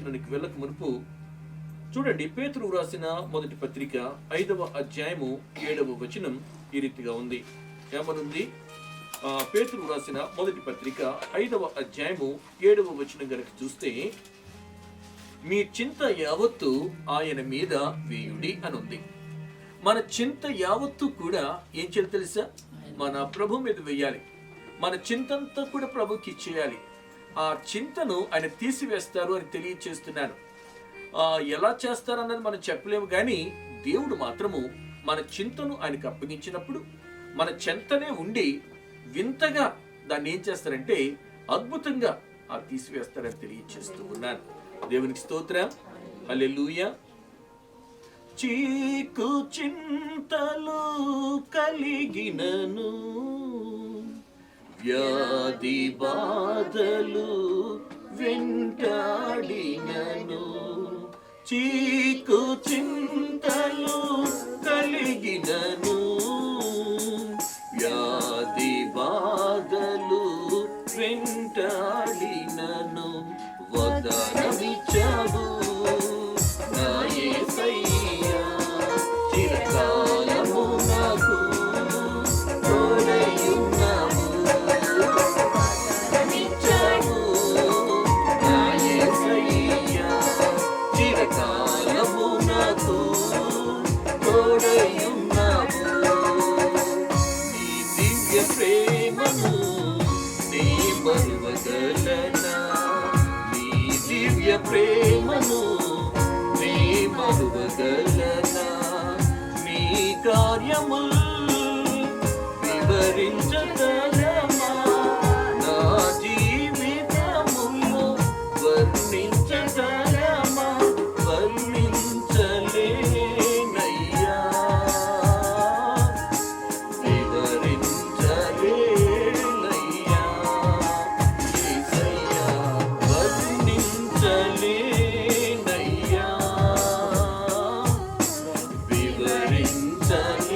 వాక్యానికి వెళ్ళక మునుపు చూడండి, పేతురు రాసిన మొదటి పత్రిక 5వ అధ్యాయము 7వ వచనం ఈ రీతిగా ఉంది. ఏమనుంది? పేతురు రాసిన మొదటి పత్రిక 5వ అధ్యాయము 7వ వచనం గనక చూస్తే, మీ చింత యావత్తు ఆయన మీద వేయుడి అనుంది. మన చింత యావత్తు కూడా ఏం చేయాలి తెలుసా? మన ప్రభు మీద వేయాలి. మన చింతంతా కూడా ప్రభుకి ఇచ్చేయాలి. ఆ చింతను ఆయన తీసివేస్తారు అని తెలియచేస్తున్నాను. ఎలా చేస్తారన్నది మనం చెప్పలేము, కానీ దేవుడు మాత్రము మన చింతను ఆయనకు అప్పగించినప్పుడు మన చెంతనే ఉండి వింతగా దాన్ని ఏం చేస్తారంటే అద్భుతంగా తీసివేస్తారని తెలియచేస్తూ ఉన్నాను. దేవునికి స్తోత్రం, హల్లెలూయా. చీకు చింతలు కలిగినను, వ్యాధి బాధలు వెంటాడినను, చీకు చింతలు కలిగినను, వ్యాధి బాధలు వెంటాడినను, వదనమిచ్చావు నా యేసయ్యా, చిరకాలము నాకు తోడైయున్నావు. వదనమిచ్చావు నా యేసయ్యా, చిరకాలము నాకు తోడైయున్నావు. నీ దివ్య ప్రేమను నీ మరువగలనా, నీ దివ్య ప్రేమను నీ మరువగలనా, నీ కార్యములు వివరించగలమా, నా జీవితములో వర్ణించగలమా, వర్ణించలేనయ్యా, వివరించలేనయ్యా, యేసయ్యా, వర్ణించలేనయ్యా, వివరించలేనయ్యా.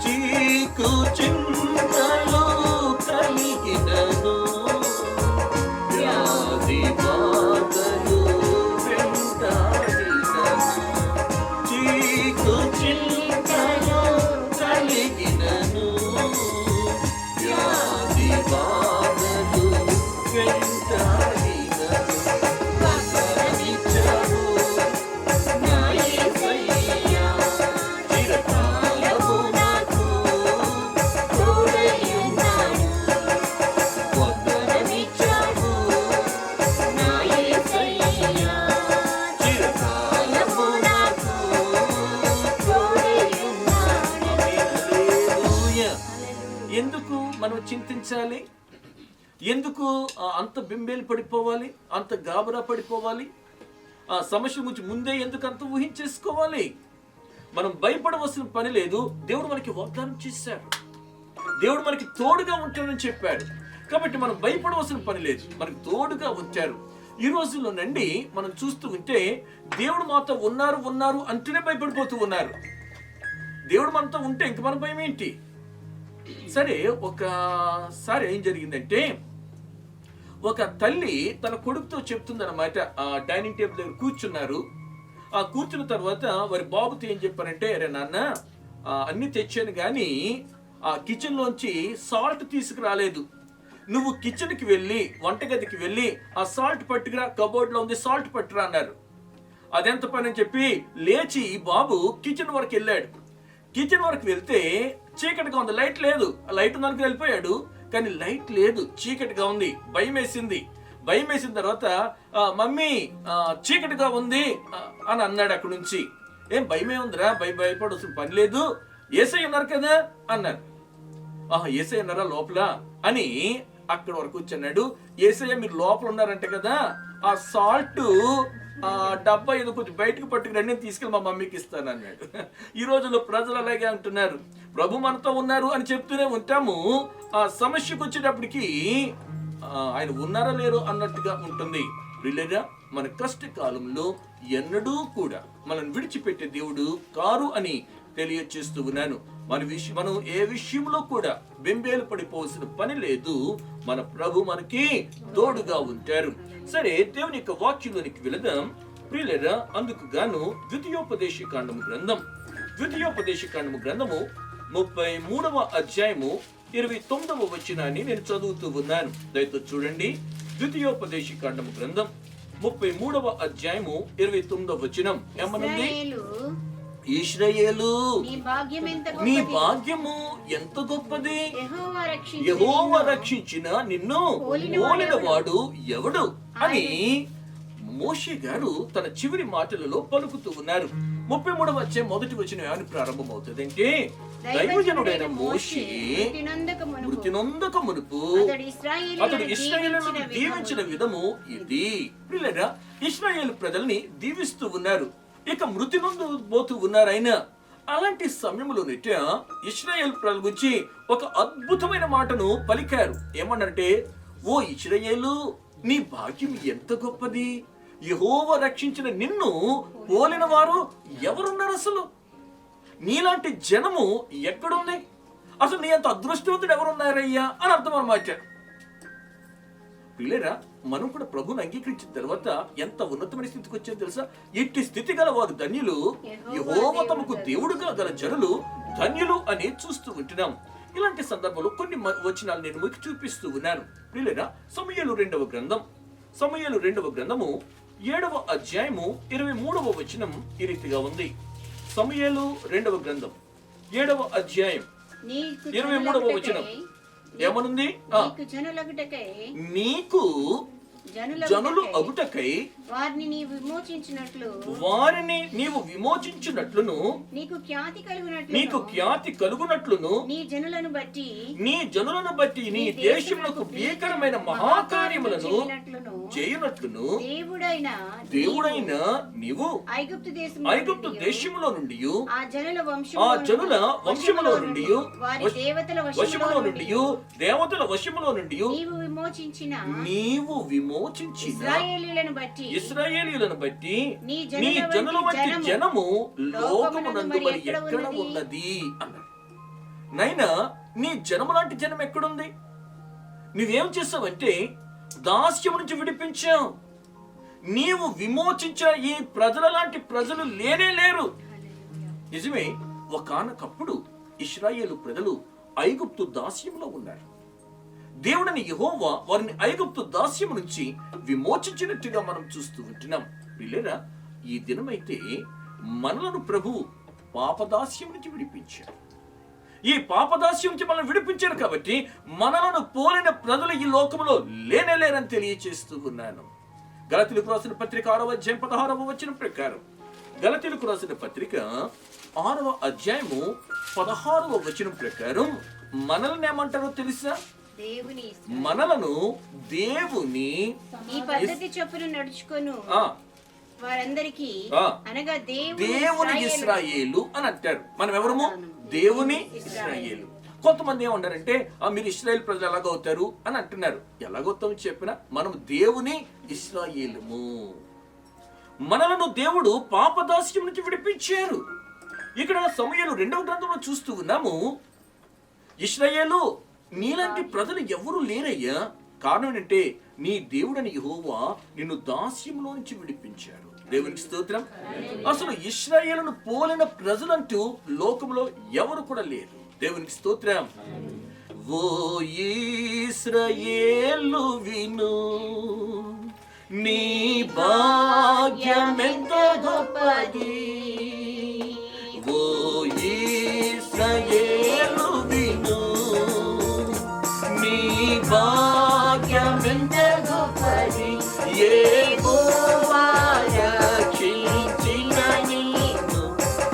చీకు చింతలు కలిగినను, వ్యాధి బాధలు వెంటాడినను, చీకు చింతలు కలిగినను, వ్యాధి బాధలు వెంటాడినను, వదనమిచ్చావు నా యేసయ్యా, చిరకాలము నాకు తోడైయున్నావు. వదనమిచ్చావు నా యేసయ్యా, చిరకాలము నాకు తోడైయున్నావు. హల్లెలూయా. ఎందుకు మనం చింతించాలి? ఎందుకు అంత బింబేలు పడిపోవాలి, అంత గాబరా పడిపోవాలి? ఆ సమస్య గురించి ముందే ఎందుకు అంత ఊహించేసుకోవాలి? మనం భయపడవలసిన పని లేదు. దేవుడు మనకి వాగ్దానం చేశాడు, దేవుడు మనకి తోడుగా ఉంటాడని చెప్పాడు. కాబట్టి మనం భయపడవలసిన పని లేదు, మనకి తోడుగా ఉంచారు. ఈ రోజుల్లో నుండి మనం చూస్తూ ఉంటే దేవుడు మాతో ఉన్నారు ఉన్నారు అంటూనే భయపడిపోతూ ఉన్నారు. దేవుడు మనతో ఉంటే ఇంక మన భయం ఏంటి? సరే, ఒకసారి ఏం జరిగిందంటే, ఒక తల్లి తన కొడుకుతో చెప్తుందన్నమాట. ఆ డైనింగ్ టేబుల్ దగ్గర కూర్చున్నారు. ఆ కూర్చున్న తర్వాత వారి బాబుతో ఏం చెప్పారంటే, అరే నాన్న, అన్ని తెచ్చాను కానీ ఆ కిచెన్ లోంచి సాల్ట్ తీసుకురాలేదు. నువ్వు కిచెన్కి వెళ్ళి వంటగదికి వెళ్ళి ఆ సాల్ట్ పట్టుకురా, కబోర్డ్ లో ఉంది, సాల్ట్ పట్టురా అన్నారు. అదెంత పని అని చెప్పి లేచి ఈ బాబు కిచెన్ వరకు వెళ్ళాడు. కిచెన్ వరకు వెళ్తే చీకటిగా ఉంది, లైట్ లేదు. లైట్ ఉందనుకు వెళ్ళిపోయాడు, కానీ లైట్ లేదు, చీకటిగా ఉంది. భయం వేసింది. భయం వేసిన తర్వాత మమ్మీ చీకటిగా ఉంది అని అన్నాడు. అక్కడి నుంచి ఏం భయమే ఉందిరా, భయపడాల్సిన పని లేదు, యేసయ్య ఉన్నారు కదా అన్నారు. యేసయ్య ఉన్నారా లోపల అని అక్కడ వరకు వచ్చన్నాడు. యేసయ్య మీరు లోపల ఉన్నారంటే కదా, ఆ సాల్ట్ డబ్బా ఏదో కొంచెం బయటకు పట్టుకురండి, నేను తీసుకెళ్ళి మా మమ్మీకి ఇస్తాను అన్నాడు. ఈ రోజుల్లో ప్రజలు అలాగే అంటున్నారు. ప్రభు మనతో ఉన్నారు అని చెప్తూనే ఉంటాము, ఆ సమస్యకు వచ్చేటప్పటికి ఆయన ఉన్నారా లేరు అన్నట్టుగా ఉంటుంది. ప్రియులారా, మన కష్టకాలంలో ఎన్నడూ కూడా మనం విడిచిపెట్టే దేవుడు కారు అని తెలియచేస్తూ ఉన్నాను. మనం ఏ విషయంలో కూడా బెంబేలు పడిపోవాల్సిన పని లేదు. మన ప్రభు మనకి తోడుగా ఉంటారు. సరే, దేవుని యొక్క వాక్యంలోనికి వెళదాం ప్రియులారా. అందుకు గాను ద్వితీయోపదేశ కాండము గ్రంథము 33వ అధ్యాయము 29వ వచనాన్ని నేను చదువుతూ ఉన్నాను. దయతో చూడండి. ద్వితీయోపదేశ కాండము గ్రంథం 33వ అధ్యాయము 29వ వచనం ఏమనుంది? ఇశ్రాయేలు, నీ భాగ్యము ఎంత గొప్పది, యెహోవా రక్షించిన నిన్ను పోలిన వాడు ఎవడు అని మోషే గారు తన చివరి మాటలలో పలుకుతూ ఉన్నారు. 33వ అధ్యాయం మొదటి వచనం ఏమని ప్రారంభమవుతుందంటే, దైవజనుడైన మోషే మృతి నొందక మునుపు అతడు ఇశ్రాయేలును దీవించిన విధము ఇది. పిల్లరా, ఇశ్రాయేలు ప్రజల్ని దీవిస్తూ ఉన్నారు. ఇక మృతి నొందబోతూ ఉన్నారు. ఆయన అలాంటి సమయంలోనైతే ఇశ్రాయేలు ప్రజల గురించి ఒక అద్భుతమైన మాటను పలికారు. ఏమన్నారంటే, ఓ ఇశ్రాయేలు, నీ భాగ్యం ఎంత గొప్పది, యెహోవా రక్షించిన నిన్ను పోలిన వారు ఎవరున్నారు? అసలు నీలాంటి జనము ఎక్కడుంది? అసలు నీ అంత అదృష్టవంతుడు ఎవరున్నారయ్యా అని అర్థం అన్నమాట. పిల్లరా, మనం కూడా ప్రభుని అంగీకరించిన తర్వాత ఎంత ఉన్నతమైన స్థితికి వచ్చేది తెలుసా? ఇట్టి స్థితి గల వారు ధన్యులు, యెహోవా తమకు దేవుడుగా గల జనులు ధన్యులు అని చూస్తూ ఉంటున్నాం. ఇలాంటి సందర్భంలో కొన్ని వచనాలు నేను మీకు చూపిస్తూ ఉన్నాను. పిల్లరా, సమూయేలు రెండవ గ్రంథము 7వ అధ్యాయము 23వ వచనం ఈ రీతిగా ఉంది. సమూయేలు 2వ గ్రంథం 7వ అధ్యాయం 23వ వచనం ఏమనుంది? నీకు జనులు అగుటకై వారిని నీవు విమోచించినట్లును నీకు ఖ్యాతి కలుగునట్లును నీ జనులను బట్టి నీ దేశములకు భీకరమైన మహాకార్యములను చేయునట్లును దేవుడైన నీవు ఐగుప్తు దేశములో నుండి ఆ జనుల వంశములో నుండి దేవతల వశములో నుండి నీవు విమోచించిన ఇశ్రాయేలీయులను బట్టి నీ జనుల వంటి జనము లోకమునందు మరి ఎక్కడ ఉన్నది అన్నాడు. నైనా నీ జనము లాంటి జనం ఎక్కడుంది? నువ్వేం చేసావంటే దాస్యము నుంచి విడిపించావు. నీవు విమోచించే ఈ ప్రజల లాంటి ప్రజలు లేనే లేరు. నిజమే, ఒకానొకప్పుడు ఇశ్రాయేలు ప్రజలు ఐగుప్తు దాస్యంలో ఉన్నారు. దేవుడని యెహోవా వారిని ఐగుప్తు దాస్యము నుంచి విమోచించినట్టుగా మనం చూస్తూ ఉంటున్నాం. పిల్లరా, ఈ దినమైతే మనలను ప్రభు పాపదాస్యం నుంచి విడిపించారు. ఈ పాపదాస్యం నుంచి మనం విడిపించారు కాబట్టి మనలను పోలిన ప్రజలు ఈ లోకంలో లేనేలేరని తెలియచేస్తూ ఉన్నాను. గలతీయులకు రాసిన పత్రిక 6వ అధ్యాయం 16వ వచనం ప్రకారం, గలతీయులకు రాసిన పత్రిక 6వ అధ్యాయము 16వ వచనం ప్రకారం మనల్ని ఏమంటారో తెలుసా? మనలను దేవుని ఈ పద్ధతి చొప్పున నడుచుకొను వారందరికీ అనగా దేవుని ఇశ్రాయేలు అని అంటారు. మనం ఎవరము? దేవుని ఇశ్రాయేలు. కొంతమంది ఏమన్నారంటే, మీరు ఇశ్రాయేల్ ప్రజలు ఎలాగవుతారు అని అంటున్నారు. ఎలాగవుతామని చెప్పినా మనం దేవుని ఇశ్రాయేలుము. మనలను దేవుడు పాపదాస్యం నుంచి విడిపించారు. ఇక్కడ సమూయేలు 2వ గ్రంథంలో చూస్తూ ఉన్నాము, ఇశ్రాయేలు నీలాంటి ప్రజలు ఎవరు లేరయ్యా. కారణం ఏంటంటే నీ దేవుడని యెహోవా నిన్ను దాస్యంలో నుంచి విడిపించారు. దేవునికి స్తోత్రం. అసలు ఇశ్రాయేలును పోలిన ప్రజలంటూ లోకంలో ఎవరు కూడా లేరు. దేవునికి స్తోత్రం. ఓ ఇశ్రాయేలు విను, నీ భాగ్యమెంత గొప్పది. ఓ ఇశ్రాయేలు విను, నీ భాగ్యమెంత గొప్పది. యెహోవా రక్షించిన నిన్ను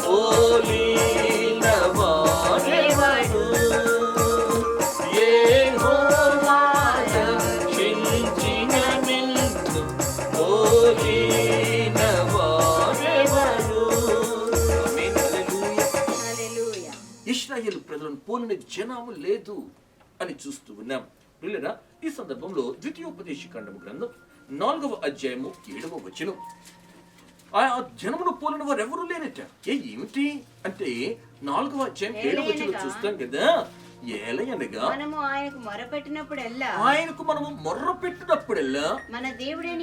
పోలిన వాడెవడు. యెహోవా రక్షించిన నిన్ను పోలిన వాడెవడు. ఆమేన్. హల్లెలూయా. ఇశ్రాయేలు ప్రజలను పోలిన జనము లేదు అని చూస్తూ ఉన్నాం. పిల్లరా, ఈ సందర్భంలో ద్వితీయోపదేశ కాండము గ్రంథం 4వ అధ్యాయము 7వ వచనం, ఆ జనమును పోలిన వారు ఎవరు లేరట. ఏమిటి అంటే 4వ అధ్యాయం 7వ వచనం చూస్తాం కదా. ఏలయనగా మనము ఆయనకు మొరపెట్టినప్పుడెల్లా మన దేవుడైన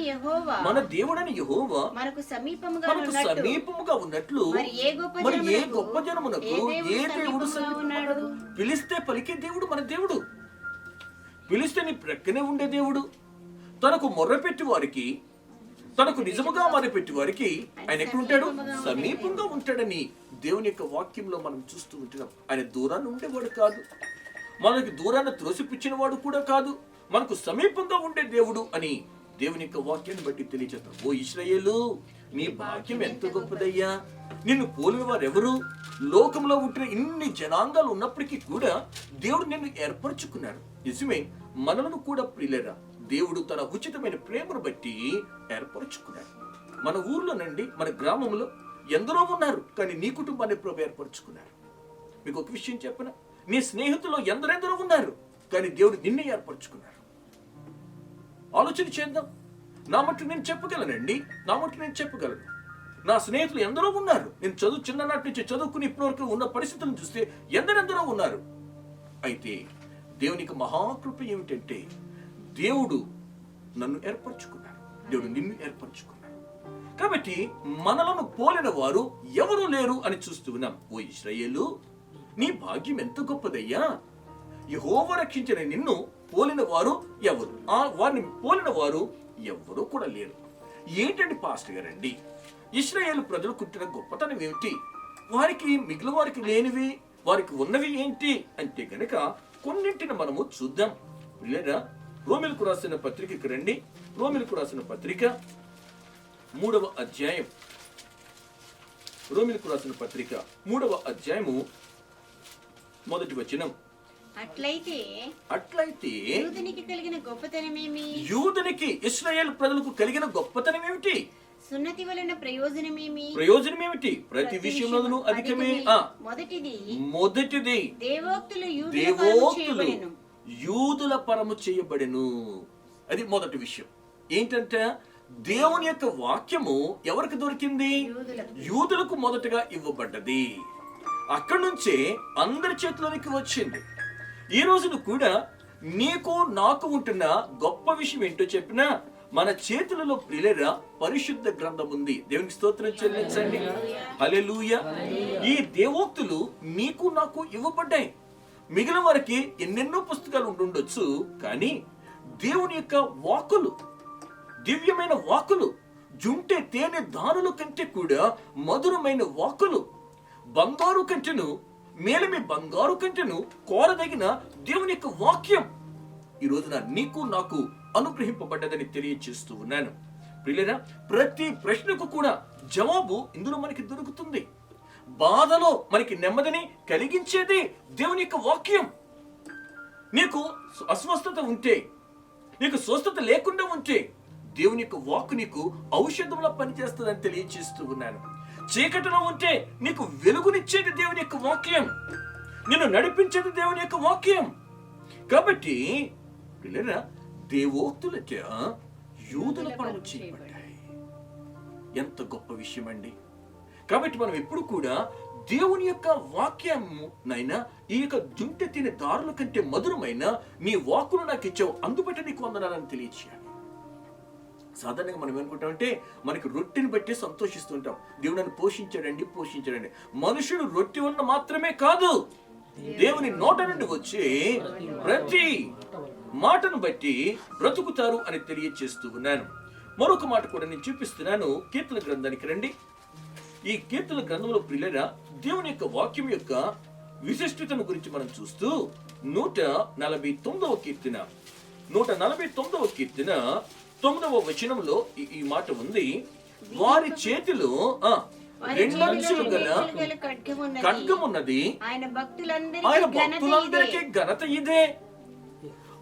యెహోవా మనకు సమీపముగా ఉన్నట్లు మరి ఏ గొప్ప జనమునకు ఏ దేవుడు ఉన్నాడు. పిలిస్తే పలికే దేవుడు మన దేవుడు. పిలిస్తే నీ ప్రక్కనే ఉండే దేవుడు. తనకు మొర్రపెట్టి వారికి, తనకు నిజముగా మొరపెట్టి వారికి ఆయన ఎక్కడ ఉంటాడు? సమీపంగా ఉంటాడని దేవుని యొక్క వాక్యంలో మనం చూస్తూ ఉంటున్నాం. ఆయన దూరాన్ని ఉండేవాడు కాదు, మనకి దూరాన్ని త్రోసిపుచ్చిన వాడు కూడా కాదు, మనకు సమీపంగా ఉండే దేవుడు అని దేవుని యొక్క వాక్యాన్ని బట్టి తెలియజేస్తాం. ఓ ఇశ్రాయేలు, నీ భాగ్యం ఎంత గొప్పదయ్యా! నిన్ను పోలిన వారు ఎవరు? లోకంలో ఉంటున్న ఇన్ని జనాంగాలు ఉన్నప్పటికీ కూడా దేవుడు నిన్ను ఏర్పరచుకున్నాడు. నిజమే, మనలను కూడా ప్రియులరా దేవుడు తన ఉచితమైన ప్రేమను బట్టి ఏర్పరచుకున్నాడు. మన ఊర్లో నుండి, మన గ్రామంలో ఎందరో ఉన్నారు, కానీ నీ కుటుంబాన్ని ప్రభు ఏర్పరచుకున్నారు. మీకు ఒక విషయం చెప్పనా, నీ స్నేహితుల్లో ఎందరెందరో ఉన్నారు, కానీ దేవుడు నిన్నే ఏర్పరచుకున్నాడు. ఆలోచన చేద్దాం. నా మట్టు నేను చెప్పగలను. నా స్నేహితులు ఎందరో ఉన్నారు. నేను చిన్ననాటి నుంచి చదువుకుని ఇప్పటి వరకు ఉన్న పరిస్థితులను చూస్తే ఎందరెందరో ఉన్నారు. అయితే దేవునికి మహాకృప ఏమిటంటే దేవుడు నన్ను ఏర్పరచుకున్నాడు, దేవుడు నిన్ను ఏర్పరచుకున్నాడు. కాబట్టి మనలను పోలిన వారు ఎవరు లేరు అని చూస్తూ ఉన్నాం. ఓ ఇశ్రాయేలు, నీ భాగ్యం ఎంత గొప్పదయ్యా! యెహోవా రక్షించిన నిన్ను పోలిన వారు ఎవరు? వారిని పోలిన వారు ఎవరు కూడా లేరు. ఏంటండి పాస్టర్ గారండి, ఇశ్రాయేలు ప్రజలు కుట్టిన గొప్పతనం ఏమిటి? వారికి మిగిలిన వారికి లేనివి, వారికి ఉన్నవి ఏంటి అంటే గనక కొన్నింటిని మనము చూద్దాం. లేదా రోమిలకు రాసిన పత్రికకి రండి. రోమిలకు రాసిన పత్రిక 3వ అధ్యాయం. రోమిలకు రాసిన పత్రిక 3వ అధ్యాయము 1వ వచనం. అట్లయితే యూదునికి ఇశ్రాయేలు ప్రజలకు కలిగిన గొప్పతనం ఏమిటి? సున్నతి వలన ప్రయోజనమేమిటి? ప్రతి విషయంలోనూ అధికమే. మొదటిది దేవోక్తులు యూదుల పరము చేయబడెను. అది మొదటి విషయం. ఏంటంటే దేవుని యొక్క వాక్యము ఎవరికి దొరికింది? యూదులకు మొదటగా ఇవ్వబడ్డది. అక్కడి నుంచే అందరి చేతిలోనికి వచ్చింది. ఈ రోజును కూడా నీకు నాకు ఉంటున్న గొప్ప విషయం ఏంటో చెప్పినా, మన చేతులలో ప్రియులరా పరిశుద్ధ గ్రంథం ఉంది. దేవునికి స్తోత్రం చెల్లించండి. హల్లెలూయా. ఈ దేవోక్తులు నీకు నాకు ఇవ్వబడ్డాయి. మిగిలిన వారికి ఎన్నెన్నో పుస్తకాలు ఉండుండొచ్చు, కానీ దేవుని యొక్క వాక్కులు, దివ్యమైన వాక్కులు, జుంటె తేనె దారుల కంటే కూడా మధురమైన వాక్కులు, బంగారు కంటెను, మేలిమి బంగారు కంటెను కోరదగిన దేవుని యొక్క వాక్యం ఈ రోజున నీకు నాకు అనుగ్రహింపబడ్డదని తెలియచేస్తూ ఉన్నాను. ప్రియులరా, ప్రతి ప్రశ్నకు కూడా జవాబు ఇందులో మనకి దొరుకుతుంది. బాధలో మనకి నెమ్మదిని కలిగించేది దేవుని యొక్క వాక్యం. నీకు అస్వస్థత ఉంటే, నీకు స్వస్థత లేకుండా ఉంటే దేవుని యొక్క వాక్కు నీకు ఔషధంలో పనిచేస్తుందని తెలియచేస్తూ ఉన్నాను. చీకటిలో ఉంటే నీకు వెలుగునిచ్చేది దేవుని యొక్క వాక్యం, నిన్ను నడిపించేది దేవుని యొక్క వాక్యం. కాబట్టి పిల్లరా, దేవోక్తులచ యూదుల పరము చేయబడ్డాయి. ఎంత గొప్ప విషయం అండి. కాబట్టి మనం ఎప్పుడు కూడా దేవుని యొక్క వాక్యము నైనా ఈ యొక్క జుంటె తినే దారుల కంటే మధురమైన నీ వాక్కును నాకు ఇచ్చావు, అందుబట్టి నీకు వందనాలని తెలియచేయాలి. సాధారణంగా మనం ఏమనుకుంటామంటే మనకి రొట్టెని బట్టి సంతోషిస్తుంటాం. దేవుడు నన్ను పోషించాడండి. మనుషుడు రొట్టె వలన మాత్రమే కాదు, దేవుని నోట నుండి వచ్చే ప్రతి మాటను బట్టి బ్రతుకుతారు అని తెలియచేస్తూ ఉన్నాను. మరొక మాట కూడా నేను చూపిస్తున్నాను. కీర్తన గ్రంథానికి రండి. ఈ కీర్తన గ్రంథంలో ప్రియులైన దేవుని యొక్క వాక్యం యొక్క విశిష్టతను గురించి మనం చూస్తూ 149వ కీర్తన 9వ వచనంలో ఈ మాట ఉంది. వారి చేతిలో 2 అంచులు గల ఖడ్గమున్నది, ఆయన భక్తులందరికీ ఘనత ఇదే.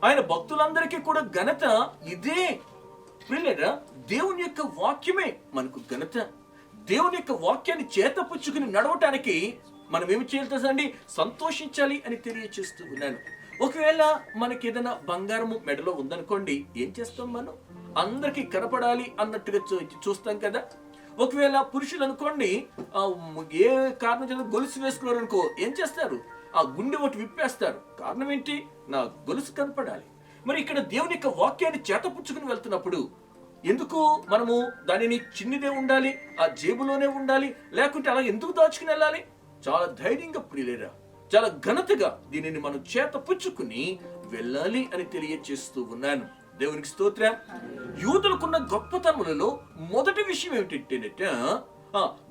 ఆయన భక్తులందరికీ కూడా ఘనత ఇదే. ప్రియులైన దేవుని యొక్క వాక్యమే మనకు ఘనత. దేవుని యొక్క వాక్యాన్ని చేతపుచ్చుకుని నడవటానికి మనం ఏమి చేయాలి తెలుసండి? సంతోషించాలి అని తెలియచేస్తూ ఉన్నాను. ఒకవేళ మనకి ఏదైనా బంగారము మెడలో ఉందనుకోండి, ఏం చేస్తాం? మనం అందరికి కనపడాలి అన్నట్టుగా చూస్తాం కదా. ఒకవేళ పురుషులు అనుకోండి, ఏ కారణం చేత గొలుసు వేసుకున్నారు అనుకో, ఏం చేస్తారు? ఆ గుండె ఒకటి విప్పేస్తారు. కారణం ఏంటి? నా గొలుసు కనపడాలి. మరి ఇక్కడ దేవుని యొక్క వాక్యాన్ని చేతపుచ్చుకుని వెళ్తున్నప్పుడు ఎందుకు మనము దానిని చిన్నదే ఉండాలి, ఆ జేబులోనే ఉండాలి, లేకుంటే అలా ఎందుకు దాచుకుని వెళ్ళాలి? చాలా ధైర్యంగా ప్రియులేరా, చాలా ఘనతగా దీనిని మనం చేతపుచ్చుకుని వెళ్ళాలి అని తెలియచేస్తూ ఉన్నాను. దేవునికి స్తోత్రం. యూదులకున్న గొప్పతనములలో మొదటి విషయం ఏమిటంటే,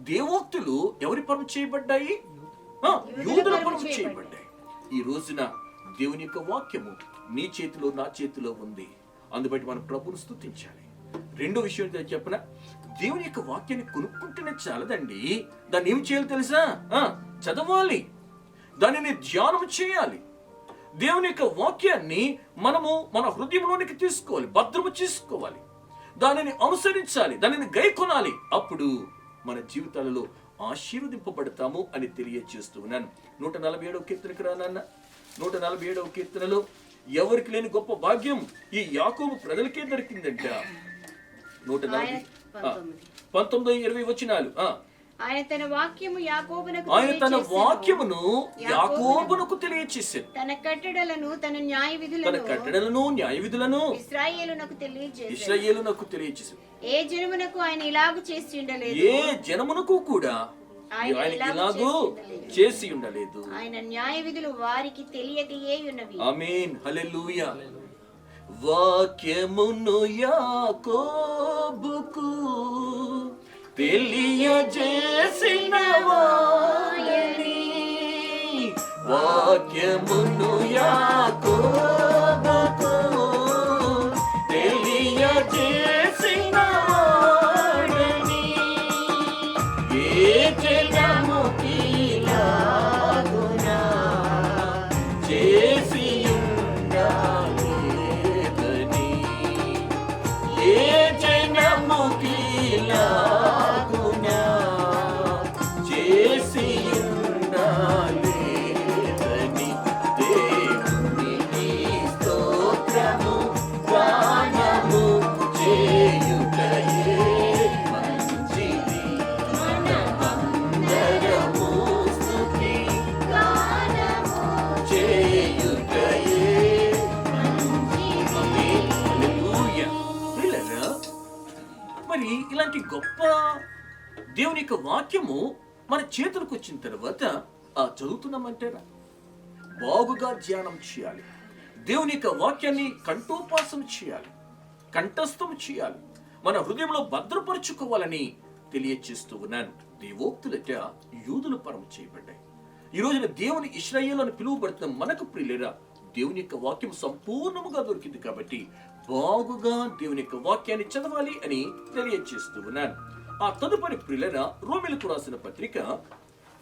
దేవోక్తులు ఎవరి పరం చేయబడ్డాయి? యూదుల పరం చేయబడ్డాయి. ఈ రోజున దేవుని యొక్క వాక్యము నీ చేతిలో, నా చేతిలో ఉంది. అందుబట్టి మనం ప్రభువును స్తుతించాలి. రెండో విషయం చెప్పనా, దేవుని యొక్క వాక్యాన్ని కొనుక్కుంటేనే చాలదండి. దాన్ని ఏం చేయాలి తెలుసా? చదవాలి, దానిని ధ్యానం చేయాలి. దేవుని యొక్క వాక్యాన్ని మనము మన హృదయంలోనికి తీసుకోవాలి, భద్రము చేసుకోవాలి, దానిని అనుసరించాలి, దానిని గైకొనాలి. అప్పుడు మన జీవితాలలో ఆశీర్వదింపబడతాము అని తెలియజేస్తూ ఉన్నాను. 147వ కీర్తనకు రానన్న 147వ కీర్తనలో ఎవరికి లేని గొప్ప భాగ్యం ఈ యాకోబు ప్రజలకే దొరికిందంట. 19-20 వచనాలు. ఆయన తన వాక్యమును యాకోబునకు తెలియచేసాడు. తన కట్టడలను న్యాయ విధులను ఇశ్రాయేలునకు తెలియచేసాడు. ఏ జనమునకు ఆయన ఇలాగు చేసి ఉండలేదు, ఏ జనమునకు కూడా ఆయన ఇలాగూ చేసి ఉండలేదు. ఆయన న్యాయ విధులు వారికి తెలియకయే ఉన్నవి. ఆమేన్, హల్లెలూయా. వాక్యమును యాకోబుకు తెలియజేసిన వాయని, వాక్యమును యాకోబుకు తెలియజేసిన వాయని, ఏ జనముకి లాగునా చేసి ఉండలేదని, ఏ జనముకి లాగునా చేసి ఉండలేదని, దేవునికి స్తోత్రము గానము చేయుటయే మంచిది. మనమందరము స్తుతి గానము చేయుటయే మంచిది. హల్లెలూయా. ప్రియులారా, మరి ఇలాంటి గొప్ప దేవుని యొక్క వాక్యము మన చేతులకు వచ్చిన తర్వాత చదువుతున్నామంటారా? బాగుగా ధ్యానం చేయాలి. దేవుని యొక్క వాక్యాన్ని కంఠోపాసన చేయాలి, కంఠస్థం చేయాలి, మన హృదయంలో భద్రపరుచుకోవాలని తెలియచేస్తూ ఉన్నాను. దేవోక్తులట యూదులు పరం చేయబడ్డాయి. ఈ రోజున దేవుని ఇశ్రాయేలు అని పిలువబడుతున్న మనకు ప్రియులేరా, దేవుని యొక్క వాక్యం సంపూర్ణముగా దొరికింది కాబట్టి బాగుగా దేవుని యొక్క వాక్యాన్ని చదవాలి అని తెలియచేస్తూ ఉన్నాను. ఆ తదుపరి ప్రియులైన రోమీయులకు రాసిన పత్రిక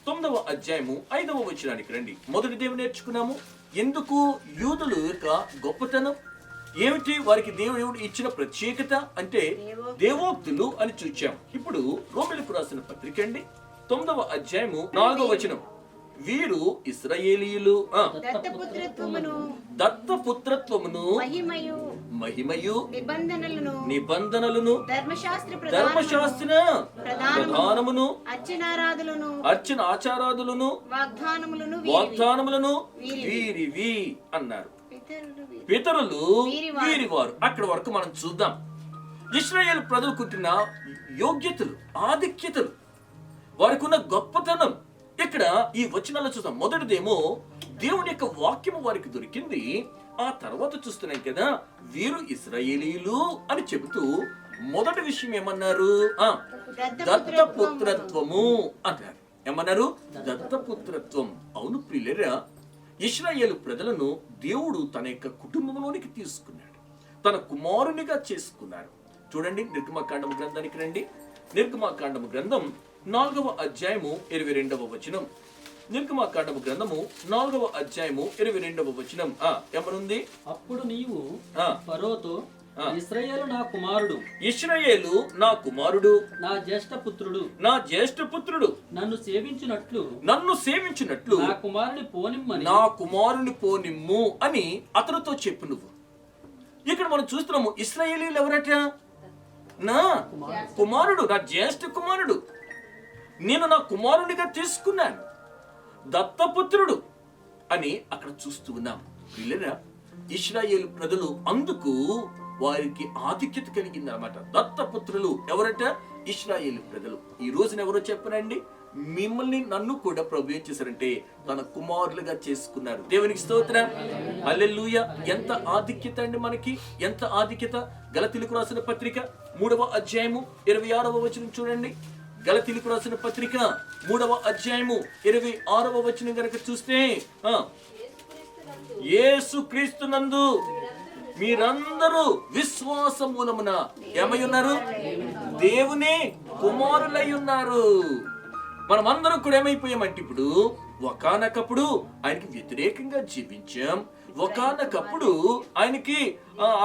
9వ అధ్యాయము 5వ వచనానికి రండి. మొదటి దేవుని నేర్చుకున్నాము. ఎందుకు యూదుల యొక్క గొప్పతనం ఏమిటి, వారికి దేవుడు ఇచ్చిన ప్రత్యేకత అంటే దేవోక్తులు అని చూచాం. ఇప్పుడు రోమీయులకు రాసిన పత్రిక అండి 9వ అధ్యాయము 4వ వచనం. వీరు ఇశ్రాయేలీయులు దత్తపుత్రత్వమును మహిమయు నిబంధనలను ధర్మశాస్త్ర ప్రధానమును అర్చన ఆచారాదులను వాగ్దానములను వీరివి అన్నారు. పితరులు వీరివారు. అక్కడ వరకు మనం చూద్దాం. ఇశ్రాయేలు ప్రజలు కుట్టిన యోగ్యతలు, ఆధిక్యతలు, వారికి ఉన్న గొప్పతనం ఇక్కడ ఈ వచనాల్లో చూద్దాం. మొదటిదేమో దేవుని యొక్క వాక్యము వారికి దొరికింది. ఆ తర్వాత చూస్తున్నాం కదా, వీరు ఇశ్రాయేలీయులు అని చెబుతూ మొదటి విషయం ఏమన్నారు? దత్తపుత్రత్వము అన్నారు. ఏమన్నారు? దత్తపుత్రత్వం. అవును ప్రియులరా, ఇశ్రాయేలు ప్రజలను దేవుడు తన యొక్క కుటుంబంలోనికి తీసుకున్నాడు, తన కుమారునిగా చేసుకున్నాడు. చూడండి, నిర్గమకాండము గ్రంథానికి రండి. నిర్గమకాండము గ్రంథం 4వ అధ్యాయము 22వ వచనం. నిర్గమకాండము గ్రంథము 4వ అధ్యాయము 22వ వచనం ఏమనుంది? అప్పుడు నీవు ఫరోతో, ఇశ్రాయేలు నా కుమారుడు, ఇశ్రాయేలు నా కుమారుడు, నా జ్యేష్ఠ పుత్రుడు, నా జ్యేష్ఠ పుత్రుడు, నన్ను సేవించినట్లు నా కుమారుని పోనిమ్ము అని అతనితో చెప్పు. నువ్వు ఇక్కడ మనం చూస్తున్నాము, ఇశ్రాయేలీయులు ఎవరట? నా కుమారుడు, నా జ్యేష్ఠ కుమారుడు, నేను నా కుమారునిగా తీసుకున్నాను, దత్తపుత్రుడు అని అక్కడ చూస్తూ ఉన్నాం. పిల్లరా, ఇశ్రాయేలు ప్రజలు అందుకు వారికి ఆధిక్యత కలిగింది అన్నమాట. దత్తపుత్రులు ఎవరట? ఇశ్రాయేలు ప్రజలు. ఈ రోజున ఎవరో చెప్పనండి, మిమ్మల్ని నన్ను కూడా ప్రభు ఏం చేశారంటే తన కుమారులుగా చేసుకున్నారు. దేవునికి స్తోత్రం, హల్లెలూయా. ఎంత ఆధిక్యత అండి మనకి, ఎంత ఆధిక్యత. గలతీయులకు రాసిన పత్రిక 3వ అధ్యాయము 26వ వచనం చూడండి. గలతీయులకు రాసిన పత్రిక 3వ అధ్యాయము 26వ వచనం కనుక చూస్తే, యేసుక్రీస్తునందు మీరందరూ విశ్వాస మూలమున ఏమై ఉన్నారు? దేవుని కుమారులై ఉన్నారు. మనమందరం కూడా ఏమైపోయామంటే ఇప్పుడు ఒకానొకప్పుడు ఆయనకి వ్యతిరేకంగా జీవించాం, ఒకానొకప్పుడు ఆయనకి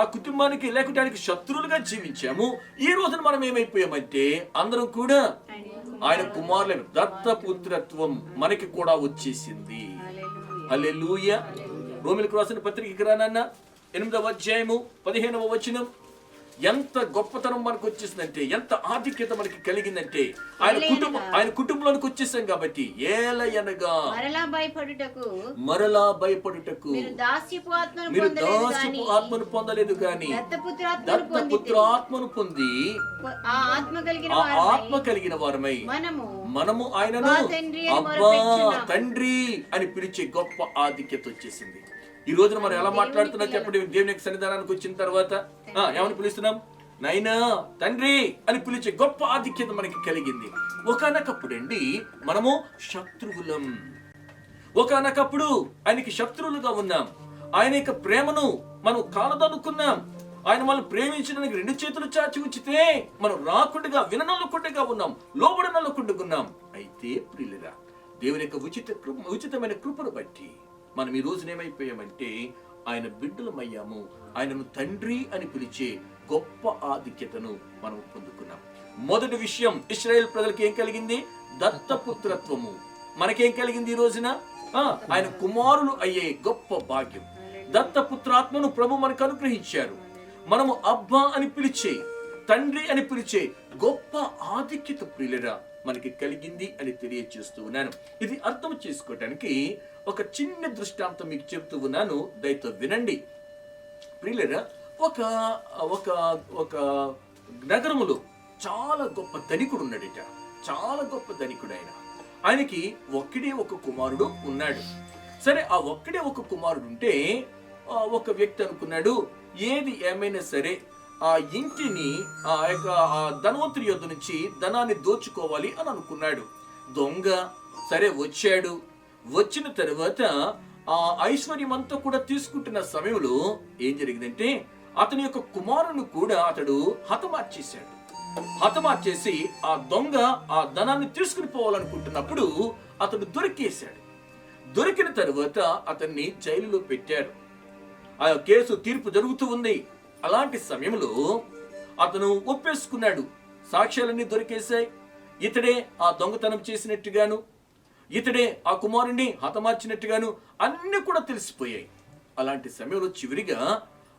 ఆ కుటుంబానికి లేకుంటే ఆయనకి శత్రువులుగా జీవించాము. ఈ రోజున మనం ఏమైపోయామంటే అందరం కూడా ఆయన కుమారులైన దత్తపుత్రత్వం మనకి కూడా వచ్చేసింది. హల్లెలూయా. రోమీయులకు రాసిన పత్రిక రానన్న 8వ అధ్యాయము 15వ వచనం. ఎంత గొప్పతనం మనకు వచ్చేసిందంటే, ఎంత ఆధిక్యత మనకి కలిగిందంటే, ఆయన కుటుంబంలోనికి వచ్చేసాం కాబట్టి ఏలయనగా మరలా భయపడుటకు మీరు దాస్యపు ఆత్మను పొందలేదు గాని దత్తపుత్ర ఆత్మను పొంది ఆత్మ కలిగిన వారమై మనము ఆయనను అబ్బా తండ్రి అని పిలిచే గొప్ప ఆధిక్యత వచ్చేసింది. ఈ రోజున మనం ఎలా మాట్లాడుతున్నా చెప్పండి. దేవుని యొక్క సన్నిధానానికి వచ్చిన తర్వాత ఏమని పిలుస్తున్నాం? నైనా తండ్రి అని పిలిచే గొప్ప ఆధిక్యత మనకి కలిగింది. ఒకానొకప్పుడండి మనము శత్రువులం, ఒకానొకప్పుడు ఆయనకి శత్రువులుగా ఉన్నాం. ఆయన యొక్క ప్రేమను మనం కాలదనుకున్నాం. ఆయన మనం ప్రేమించడానికి 2 చేతులు చాచి ఉంచితే మనం రాకుండా విననొల్లకుండా ఉన్నాం, లోబడనొల్లకుండా ఉన్నాం. అయితే ప్రియులారా, దేవుని యొక్క ఉచితమైన కృపను బట్టి మనం ఈ రోజున ఏమైపోయామంటే ఆయన బిడ్డలమయ్యాము. ఆయనను తండ్రి అని పిలిచే గొప్ప ఆధిక్యతను మనం పొందుకున్నాం. మొదటి విషయం, ఇశ్రాయేల్ ప్రజలకు ఏం కలిగింది? దత్తపుత్రత్వము. మనకేం కలిగింది ఈ రోజున? ఆయన కుమారులు అయ్యే గొప్ప భాగ్యం. దత్తపుత్రాత్మను ప్రభు మనకు అనుగ్రహించారు. మనము అబ్బా అని పిలిచే, తండ్రి అని పిలిచే గొప్ప ఆధిక్యత ప్రియులరా మనకి కలిగింది అని తెలియజేస్తూ ఉన్నాను. ఇది అర్థం చేసుకోవటానికి ఒక చిన్న దృష్టాంతం మీకు చెప్తూ ఉన్నాను, దయతో వినండి ప్రియులరా. ఒక ఒక ఒక నగరములో చాలా గొప్ప ధనికుడు ఉన్నాడట, చాలా గొప్ప ధనికుడు. ఆయనకి ఒక్కడే ఒక కుమారుడు ఉన్నాడు. సరే, ఆ ఒక్కడే ఒక కుమారుడు ఉంటే ఒక వ్యక్తి అనుకున్నాడు, ఏది ఏమైనా సరే ఆ ఇంటిని ఆ ధనవంతుడి యొద్ద నుంచి ధనాన్ని దోచుకోవాలి అని అనుకున్నాడు. దొంగ సరే వచ్చాడు. వచ్చిన తర్వాత ఆ ఐశ్వర్యం అంతా కూడా తీసుకుంటున్న సమయంలో ఏం జరిగిందంటే అతని యొక్క కుమారుని కూడా అతడు హతమార్చేశాడు. హతమార్చేసి ఆ దొంగ ఆ ధనాన్ని తీసుకుని పోవాలనుకుంటున్నప్పుడు అతడు దొరికేశాడు. దొరికిన తర్వాత అతన్ని జైలులో పెట్టారు. ఆ కేసు తీర్పు జరుగుతూ ఉంది. అలాంటి సమయంలో అతను ఒప్పేసుకున్నాడు. సాక్ష్యాలన్నీ దొరికేశాయి. ఇతడే ఆ దొంగతనం చేసినట్టుగాను, ఇతడే ఆ కుమారుణ్ణి హతమార్చినట్టుగాను అన్ని కూడా తెలిసిపోయాయి. అలాంటి సమయంలో చివరిగా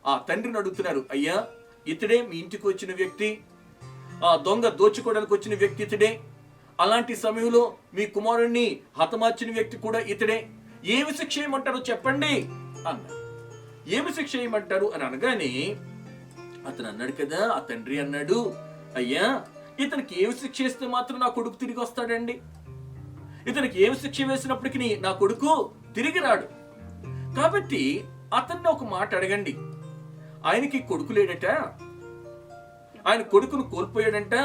ఆ తండ్రిని అడుగుతున్నారు, అయ్యా ఇతడే మీ ఇంటికి వచ్చిన వ్యక్తి, ఆ దొంగ దోచుకోవడానికి వచ్చిన వ్యక్తి ఇతడే, అలాంటి సమయంలో మీ కుమారుణ్ణి హతమార్చిన వ్యక్తి కూడా ఇతడే, ఏమి శిక్ష చేయమంటారో చెప్పండి అన్నారు. ఏమి శిక్ష చేయమంటారు అని అనగానే అతను అన్నాడు కదా, ఆ తండ్రి అన్నాడు, అయ్యా ఇతనికి ఏమి శిక్ష వేస్తే మాత్రం నా కొడుకు తిరిగి వస్తాడండి? ఇతనికి ఏమి శిక్ష వేసినప్పటికీ నా కొడుకు తిరిగి రాడు. కాబట్టి అతన్ని ఒక మాట అడగండి, ఆయనకి కొడుకు లేడట, ఆయన కొడుకును కోల్పోయాడంట.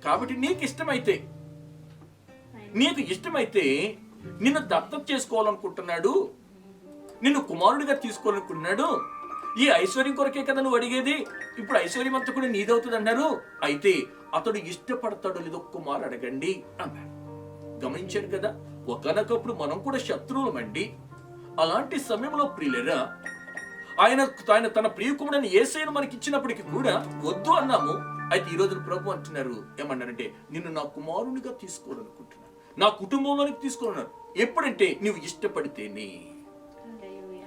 కాబట్టి నీకు ఇష్టమైతే నిన్ను దత్తత చేసుకోవాలనుకుంటున్నాడు, నిన్ను కుమారుడిగా తీసుకోవాలనుకుంటున్నాడు. ఈ ఐశ్వర్యం కొరకే కదా నువ్వు అడిగేది, ఇప్పుడు ఐశ్వర్యం అంతా కూడా నీదవుతుంది అన్నారు. అయితే అతడు ఇష్టపడతాడో లేదో కుమారు అడగండి అన్నాడు. గమనించారు కదా, ఒకనొకప్పుడు మనం కూడా శత్రువులమండి. అలాంటి సమయంలో ప్రియులరా ఆయన తన ప్రియకుమారుడైన యేసయ్యను మనకి ఇచ్చినప్పటికీ కూడా వద్దు అన్నాము. అయితే ఈ రోజున ప్రభు అంటున్నారు, ఏమన్నారంటే నిన్ను నా కుమారునిగా తీసుకోవాలనుకుంటున్నాను, నా కుటుంబంలోనికి తీసుకోవాలన్నారు. ఎప్పుడంటే నువ్వు ఇష్టపడితేనే.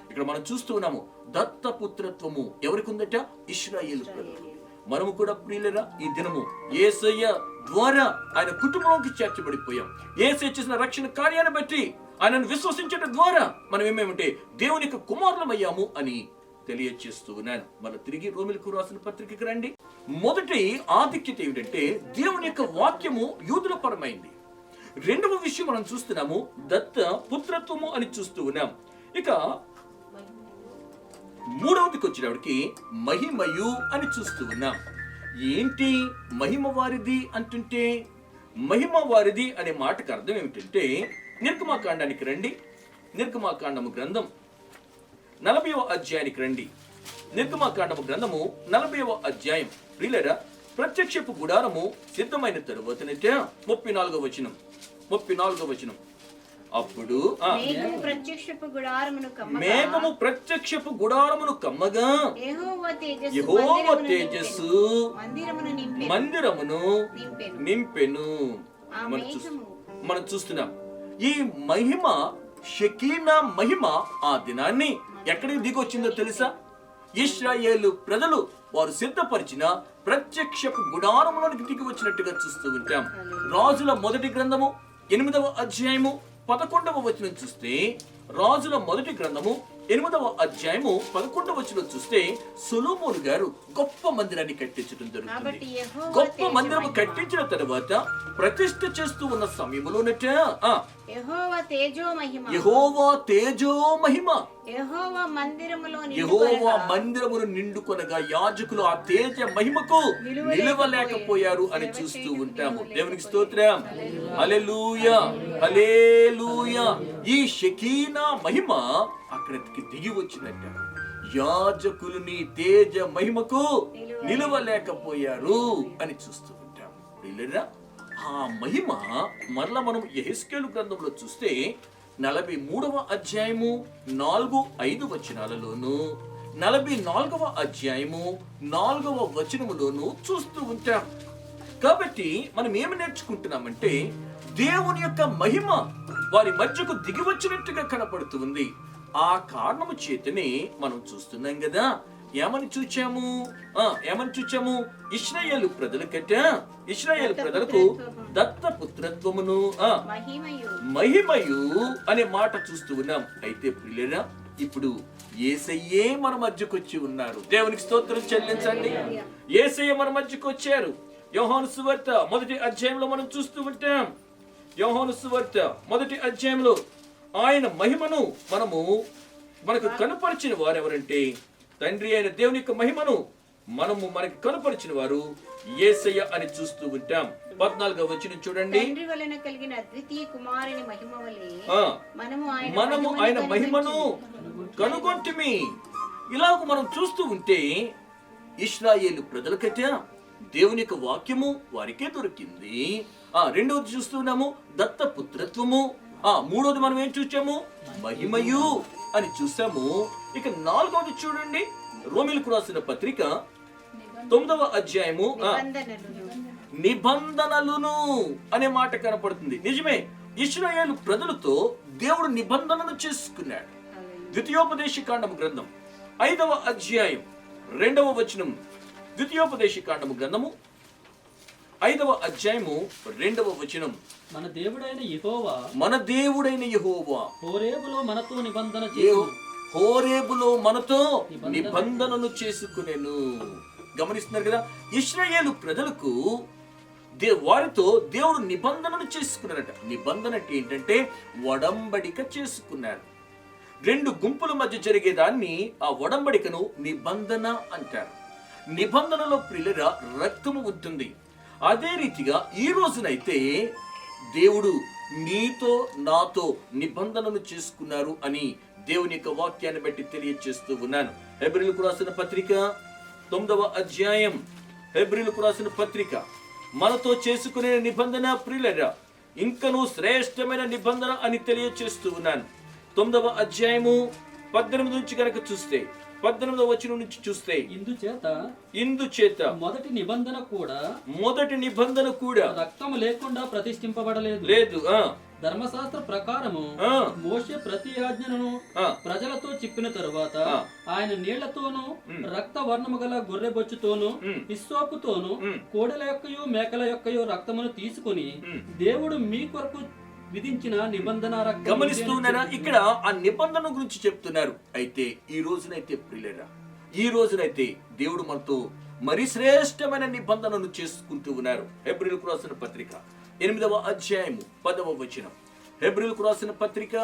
ఇక్కడ మనం చూస్తూ ఉన్నాము, దత్తపుత్రత్వము ఎవరికి ఉందట? ఇశ్రాయేలు ప్రజలు. మనము కూడా ప్రియులరా ఈ దినము యేసయ్య ద్వారా ఆయన కుటుంబంలోకి చేర్చబడిపోయాం. యేసయ్య చేసిన రక్షణ కార్యాన్ని బట్టి ఆయనను విశ్వసించడం ద్వారా మనం ఏమేమంటే దేవుని యొక్క కుమారులమయ్యాము అని తెలియచేస్తూ ఉన్నాను. మన తిరిగి రోమిలకు రాసిన పత్రికకి రండి. మొదటి ఆధిక్యత ఏమిటంటే దేవుని యొక్క వాక్యము యూదుల పరమైంది. రెండవ విషయం మనం చూస్తున్నాము దత్త పుత్రత్వము అని చూస్తూ ఉన్నాం. ఇక మూడవదికి వచ్చినప్పటికి మహిమయు అని చూస్తూ ఉన్నాం. ఏంటి మహిమ వారిది అంటుంటే? మహిమ వారిది అనే మాటకు అర్థం ఏమిటంటే నిర్గమాకాండానికి రండి. నిర్గమాకాండము గ్రంథం 40వ అధ్యాయానికి రండి. నిర్గమాకాండము గ్రంథము 40వ అధ్యాయం. ప్రియులారా, ప్రత్యక్షపు గుడారము సిద్ధమైన తరువాతనైతే 34వ వచనం. అప్పుడు మేఘము ప్రత్యక్షపు గుడారమును కమ్మగా యెహోవా తేజస్సు మందిరమును నింపెను. మనం చూస్తున్నాం ఈ మహిమ, షకీనా మహిమ ఆ దినాన్ని ఎక్కడికి దిగొచ్చిందో తెలుసా? ఇశ్రాయేలు ప్రజలు వారు సిద్ధపరిచిన ప్రత్యక్షపు గుడారములోనికి దిగి వచ్చినట్టుగా చూస్తూ ఉంటాం. రాజుల మొదటి గ్రంథము 8వ అధ్యాయము 11వ వచనం చూస్తే, రాజుల మొదటి గ్రంథము 8వ అధ్యాయము 11వ వచనం చూస్తే సొలొమోను గారు గొప్ప మందిరాన్ని కట్టించడం జరుగుతుంది. గొప్ప మందిరము కట్టించిన తర్వాత ప్రతిష్ఠ చేస్తూ ఉన్న సమయంలోనట యెహోవా తేజో మహిమ యెహోవా మందిరమును నిండుకొనగా యాజకులు ఆ తేజ మహిమకు నిలవలేకపోయారు అని చూస్తూ ఉంటాము. దేవునికి స్తోత్రం. హల్లెలూయా, హల్లెలూయా. ఈ షకీనా మహిమ అక్కడికి దిగి వచ్చినట్ట. యాజకులు నీ తేజ మహిమకు నిలవలేకపోయారు అని చూస్తూ ఉంటాము. ఆ మహిమ మరలా మనం యెహెజ్కేలు గ్రంథంలో చూస్తే 43వ అధ్యాయము 4-5 వచనాలలోను 44వ అధ్యాయము 4వ వచనములోను చూస్తూ ఉంటాం. కాబట్టి మనం ఏమి నేర్చుకుంటున్నామంటే దేవుని యొక్క మహిమ వారి మధ్యకు దిగి వచ్చినట్టుగా కనపడుతుంది. ఆ కారణము చేతనే మనం చూస్తున్నాం కదా. ఏమని చూచాము? ఇశ్రాయేలు ప్రజలకు దత్తపుత్రత్వమును మహిమయు అనే మాట చూస్తూ ఉన్నాం. అయితే ప్రియులారా, ఇప్పుడు యేసయ్యే మన మధ్యకు వచ్చి ఉన్నారు. దేవునికి స్తోత్రం చెల్లించండి. యేసయ్య మన మధ్యకు వచ్చారు. యోహాను సువార్త మొదటి అధ్యాయంలో మనం చూస్తూ ఉంటాం. యోహాను సువార్త మొదటి అధ్యాయంలో ఆయన మహిమను మనకు కనపరిచిన వారు ఎవరంటే తండ్రి అయిన దేవుని యొక్క మహిమను మనకి కనపరిచిన వారు యేసయ్య అని చూస్తూ ఉంటాం. 14వ వచనం చూడండి. తండ్రి వలన కలిగిన అద్వితీయ కుమారుని మహిమ వలె మనము ఆయన మహిమను కనుగొంటిమి. ఇలాగ మనం చూస్తూ ఉంటే ఇశ్రాయేలు ప్రజలకట దేవుని యొక్క వాక్యము వారికే దొరికింది. రెండవది చూస్తున్నాము దత్తపుత్రత్వము. మూడోది మనం ఏం చూసాము? మహిమయు అని చూసాము. ఇక 4వది చూడండి. రోమిలకు రాసిన పత్రిక 9వ అధ్యాయము నిబంధనలను అనే మాట కనపడుతుంది. నిజమే, ఇశ్రాయేలు ప్రజలతో దేవుడు నిబంధనను చేసుకున్నాడు. ద్వితీయోపదేశకాండము గ్రంథం 5వ అధ్యాయం 2వ వచనం. ద్వితీయోపదేశకాండము గ్రంథము 5వ అధ్యాయము 2వ వచనం. మన దేవుడైన యెహోవా హోరేబులో మనతో నిబంధనను చేసుకునేను. గమనిస్తున్నారు కదా, ఇశ్రాయేలు ప్రజలకు వారితో దేవుడు నిబంధనను చేసుకున్నారట. నిబంధన ఏంటంటే ఒడంబడిక చేసుకున్నారు. రెండు గుంపుల మధ్య జరిగేదాన్ని ఆ ఒడంబడికను నిబంధన అంటారు. నిబంధనలో ప్రియులరా రక్తము ఉంటుంది. అదే రీతిగా ఈ రోజునైతే దేవుడు నీతో నాతో నిబంధనను చేసుకున్నారు అని దేవుని యొక్క వాక్యాన్ని బట్టి తెలియజేస్తూ ఉన్నాను. హెబ్రీయులకు రాసిన పత్రిక 9వ అధ్యాయం. హెబ్రీయులకు రాసిన పత్రిక మనతో చేసుకునే నిబంధన ప్రియులరా ఇంకనూ శ్రేష్టమైన నిబంధన అని తెలియజేస్తూ ఉన్నాను. 9వ అధ్యాయము 18 నుంచి కనుక చూస్తే 18వ వచనం నుంచి చూస్తే ఇందుచేత మొదటి నిబంధన కూడా రక్తము లేకుండా ప్రతిష్ఠింపబడలేదు. ధర్మశాస్త్ర ప్రకారము ఆ, మోషే ప్రతి ఆజ్ఞను ఆ, ప్రజలతో చెప్పిన తరువాత ఆ. ఆయన నీళ్లతోనూ రక్త వర్ణము గల గొర్రె బొచ్చుతోను హిస్సోపుతోను కోడెల యొక్కయు మేకల యొక్కయు రక్తమును తీసుకుని దేవుడు మీ కొరకు విధించిన నిబంధన రక్తం గమనిస్తున్నారా? ఇక్కడ ఆ నిబంధన గురించి చెప్తున్నారు. అయితే ఈ రోజునైతే ప్రియులారా, ఈ రోజునైతే దేవుడు మనతో మరి శ్రేష్టమైన నిబంధనను చేసుకుంటూ ఉన్నారు. హెబ్రీయులకు రాసిన పత్రిక 8వ అధ్యాయము 10వ వచనం. హెబ్రీయులకు రాసిన పత్రిక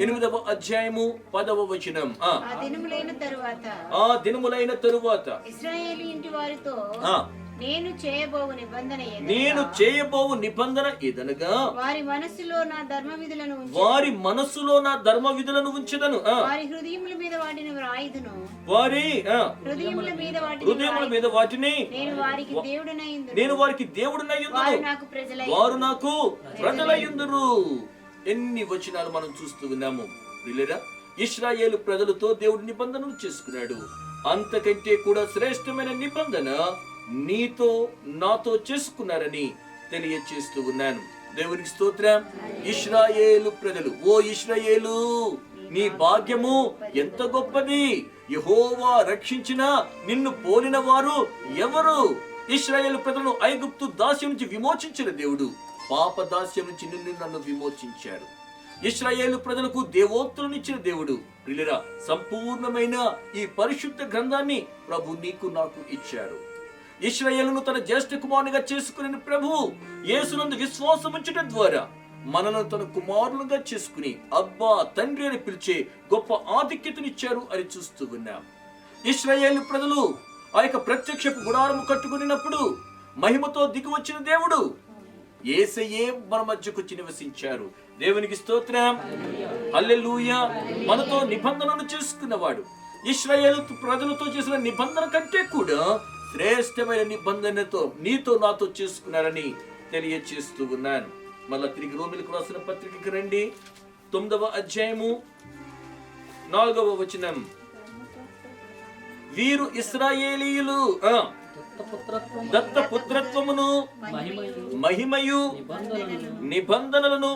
8వ అధ్యాయము 10వ వచనం. ఆ దినములైన తరువాత ఆ దినములైన తరువాత ఇశ్రాయేలు ఇంటి వారితో ఆ నేను చేయబోవు నిబంధన ఏదనగా, నేను చేయబోవు నిబంధన ఏదనగా వారి మనస్సులో నా ధర్మ విధులను ఉంచి వారి మనస్సులో నా ధర్మ విధులను ఉంచెదను. వారి హృదయముల మీద వాటిని వ్రాయుదును. వారి హృదయముల మీద వాటిని హృదయముల మీద వాటిని నేను వారికి దేవుడనైందును. నేను వారికి దేవుడినయ్యుందును, వారు నాకు ప్రజలై వారు నాకు ప్రజలయ్యుందురు. ఎన్ని వచనాలు మనం చూస్తూ ఉన్నాము ప్రియులారా. ఇశ్రాయేలు ప్రజలతో దేవుడు నిబంధనలు చేసుకున్నాడు. అంతకంటే కూడా శ్రేష్టమైన నిబంధన నీతో నాతో చేసుకున్నారని తెలియచేస్తూ ఉన్నాను. దేవునికి స్తోత్రం. ఇశ్రాయేలు ప్రజలు, ఓ ఇశ్రాయేలు, నీ భాగ్యము ఎంత గొప్పది. యెహోవా రక్షించిన నిన్ను పోలిన వారు ఎవరు? ఇశ్రాయేలు ప్రజలను ఐగుప్తు దాస్యం నుంచి విమోచించిన దేవుడు పాప దాస్యం నుంచి నిన్ను నన్ను విమోచించారు. ఇశ్రాయేలు ప్రజలకు దేవోక్తులనిచ్చిన దేవుడు ప్రియులారా, సంపూర్ణమైన ఈ పరిశుద్ధ గ్రంథాన్ని ప్రభు నీకు నాకు ఇచ్చారు. ఇశ్రాయేలును తన జ్యేష్ఠ కుమారునిగా చేసుకుని ప్రభువు యేసునందు విశ్వాసం ఉంచడం ద్వారా మనను తన కుమారులుగా చేసుకుని అబ్బా తండ్రి అని పిలిచే గొప్ప ఆధిక్యతనిచ్చారు అని చూస్తూ ఉన్నాం. ఇశ్రాయేలు ప్రజలు ఆ యొక్క ప్రత్యక్షపు గుడారము కట్టుకున్నప్పుడు మహిమతో దిగి వచ్చిన దేవుడు యేసయ్యే మన మధ్యకు వచ్చి నివసించారు. దేవునికి స్తోత్రం. హల్లెలూయా. మనతో నిబంధనను చేసుకున్నవాడు. ఇశ్రాయేలు ప్రజలతో చేసిన నిబంధన కంటే కూడా శ్రేష్టమైన నిబంధనతో నీతో నాతో చేసుకున్నారని తెలియచేస్తూ ఉన్నాను. మళ్ళా తిరిగి రోమిలకు రాసిన పత్రికకి రండి. 9వ అధ్యాయము 4వ వచనం. వీరు ఇశ్రాయేలీయులు దత్తపుత్రత్వమును మహిమయు నిబంధనలను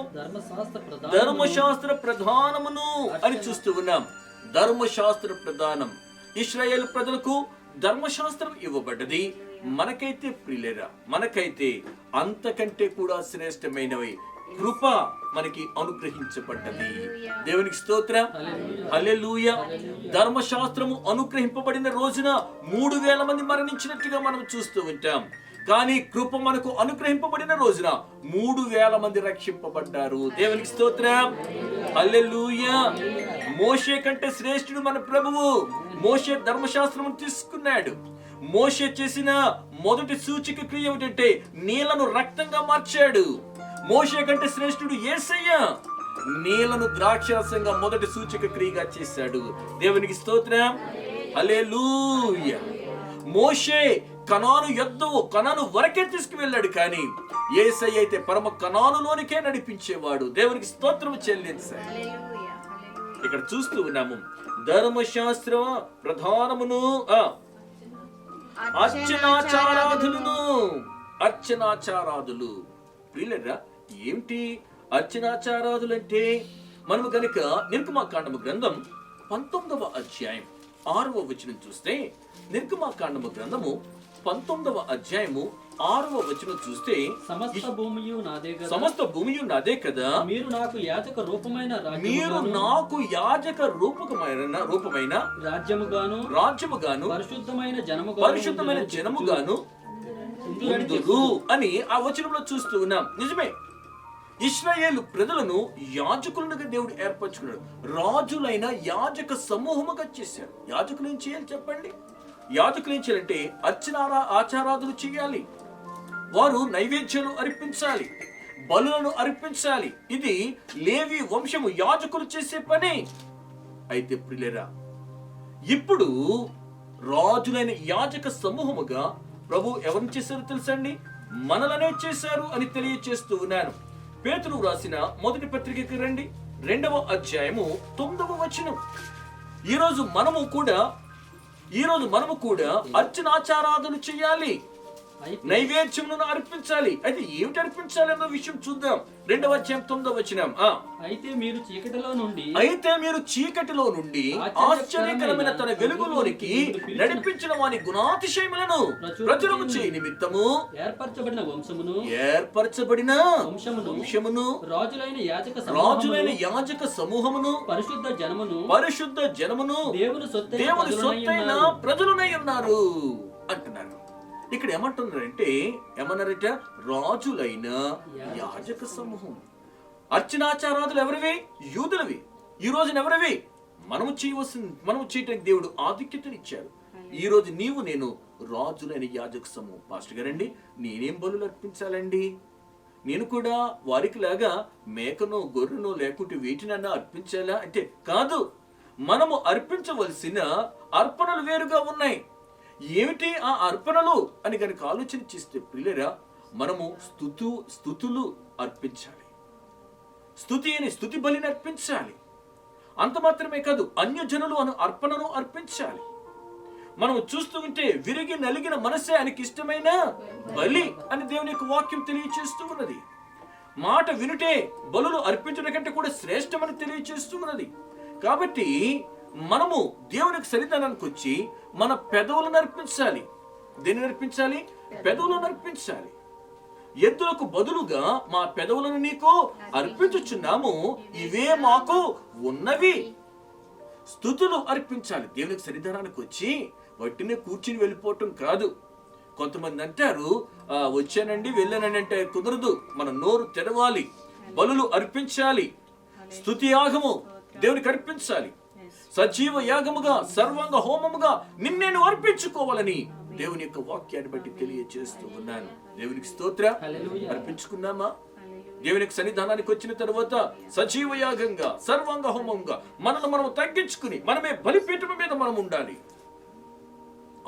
ధర్మశాస్త్ర ప్రధానమును అని చూస్తూ ఉన్నాం. ధర్మశాస్త్ర ప్రధానం. ఇశ్రాయేలు ప్రజలకు ధర్మశాస్త్రం ఇవ్వబడ్డది. మనకైతే ప్రియులారా, మనకైతే అంతకంటే కూడా శ్రేష్టమైనవి కృప మనకి అనుగ్రహించబడ్డది. దేవునికి స్తోత్రం. హల్లెలూయా. ధర్మశాస్త్రము అనుగ్రహింపబడిన రోజున 3000 మంది మరణించినట్టుగా మనం చూస్తూ ఉంటాం. కానీ కృప మనకు అనుగ్రహింపబడిన రోజున 3000 మంది రక్షింపబడ్డారు. దేవునికి స్తోత్రం. హల్లెలూయా. మోషే కంటే శ్రేష్ఠుడు మన ప్రభువు. మోషే ధర్మశాస్త్రం తీసుకున్నాడు. మోషే చేసిన మొదటి సూచిక క్రియ ఏమిటంటే నీళ్లను రక్తంగా మార్చాడు. మోషే కంటే శ్రేష్ఠుడు యేసయ్య. నీళ్లను ద్రాక్షరసంగా మొదటి సూచిక క్రియగా చేశాడు. దేవునికి స్తోత్రం. హల్లెలూయా. మోషే కనాను వరకే తీసుకువెళ్ళాడు, కానీ యేసయ్య అయితే పరమ కనానులోనికే నడిపించేవాడు. దేవునికి స్తోత్రం చెల్లించాలి. హల్లెలూయా, హల్లెలూయా. ఇక్కడ చూస్తూ ఉన్నాము ధర్మశాస్త్ర ప్రధానమును అర్చనాచారాదులు. ప్రియులారా, ఏమిటి అర్చనాచారాదులు అంటే? మనము గనుక నిర్గమాకాండము గ్రంథం 19వ అధ్యాయం 6వ వచనం చూస్తే, నిర్గమాకాండము గ్రంథము 19వ అధ్యాయము 6వ వచనం చూస్తే, సమస్త భూమియు నాదే కదా, మీరు నాకు యాజక రూపమైన రూపమైన రాజ్యముగాను పరిశుద్ధమైన జనముగాను ఉందురు అని ఆ వచనంలో చూస్తూ ఉన్నాం. నిజమే, ఇశ్రాయేలు ప్రజలను యాజకులుగా దేవుడు ఏర్పరచుకున్నాడు. రాజులైన యాజక సమూహముగా చేశారు. యాజకులు ఏం చేయాలి చెప్పండి? యాజకులు ఏం చేయాలంటే ఆచారాదులు చేయాలి. వారు నైవేద్యాలు అర్పించాలి, బలులను అర్పించాలి. ఇది లేవి వంశము యాజకులు చేసే పని. అయితే ప్రియులారా, ఇప్పుడు రాజులైన యాజక సమూహముగా ప్రభు ఎవరిని చేశారో తెలుసండి? మనలనే చేశారు అని తెలియచేస్తూ ఉన్నాను. పేతురు రాసిన మొదటి పత్రికకి రండి, 2వ అధ్యాయము 9వ వచనం. ఈరోజు మనము కూడా అర్చనాచారాధన చేయాలి. నైవేద్యములను అర్పించాలి. అయితే ఏమిటి అర్పించాలి అన్న విషయం చూద్దాం. 2వ అధ్యాయం 9వ వచనం. అయితే మీరు చీకటిలో నుండి ఆశ్చర్యకరమైన తన వెలుగులోనికి నడిపించిన వాని గుణాతిశయములను ప్రచురము చేయ నిమిత్తము ఏర్పరచబడిన వంశమును రాజులైన యాజక సమూహమును పరిశుద్ధ జనమును దేవుని సొత్తైన ప్రజలునై ఉన్నారు అంటున్నారు. ఇక్కడ ఏమన్నారట? రాజులైన యాజక సమూహం. అర్చనాచారాదులు ఎవరివి? యూదులవి. ఈ రోజున ఎవరివి? మనము చేయటానికి దేవుడు ఆధిక్యతనిచ్చారు. ఈ రోజు నేను రాజులైన యాజక సమూహం. పాస్టర్ గారండి, నేనేం బలులు అర్పించాలండి? నేను కూడా వారికి లాగా మేకను గొర్రెను లేకుంటే వీటినన్నా అర్పించాలా అంటే కాదు. మనము అర్పించవలసిన అర్పణలు వేరుగా ఉన్నాయి. ఏమిటి ఆ అర్పణలు అని కనుక ఆలోచన చేస్తే ప్రియులరా, మనము స్తుతులు అర్పించాలి. స్తుతి బలిని అర్పించాలి. అంత మాత్రమే కాదు, అన్యజనులు అర్పణను అర్పించాలి. మనం చూస్తూ ఉంటే విరిగి నలిగిన మనసే ఆయనకి ఇష్టమైన బలి అని దేవుని యొక్క వాక్యం తెలియచేస్తూ ఉన్నది. మాట వినుటే బలులు అర్పించడం కంటే కూడా శ్రేష్టమని తెలియచేస్తూ ఉన్నది. కాబట్టి మనము దేవునికి సన్నిధానానికి వచ్చి మన పెదవులను అర్పించాలి. దేనిని అర్పించాలి? పెదవులను అర్పించాలి. ఎద్దులకు బదులుగా మా పెదవులను నీకు అర్పించుచున్నాము, ఇవే మాకు ఉన్నవి. స్తుతులు అర్పించాలి. దేవునికి సన్నిధానానికి వచ్చి వాటిని కూర్చుని వెళ్ళిపోవటం కాదు. కొంతమంది అంటారు, వచ్చానండి వెళ్ళానండి అంటే కుదరదు. మన నోరు తెరవాలి, బలులు అర్పించాలి, స్తుతి యాగము దేవునికి అర్పించాలి. సజీవ యాగముగా సర్వాంగ హోమముగా నిన్నేను అర్పించుకోవాలని దేవుని యొక్క వాక్యాన్ని బట్టి తెలియజేస్తూ ఉన్నాను. దేవునికి స్తోత్రం. అర్పించుకున్నామా? దేవునికి సన్నిధానానికి వచ్చిన తర్వాత సజీవ యాగంగా సర్వాంగ హోమంగా మనం తగ్గించుకుని మనమే బలిపీఠం మీద మనం ఉండాలి.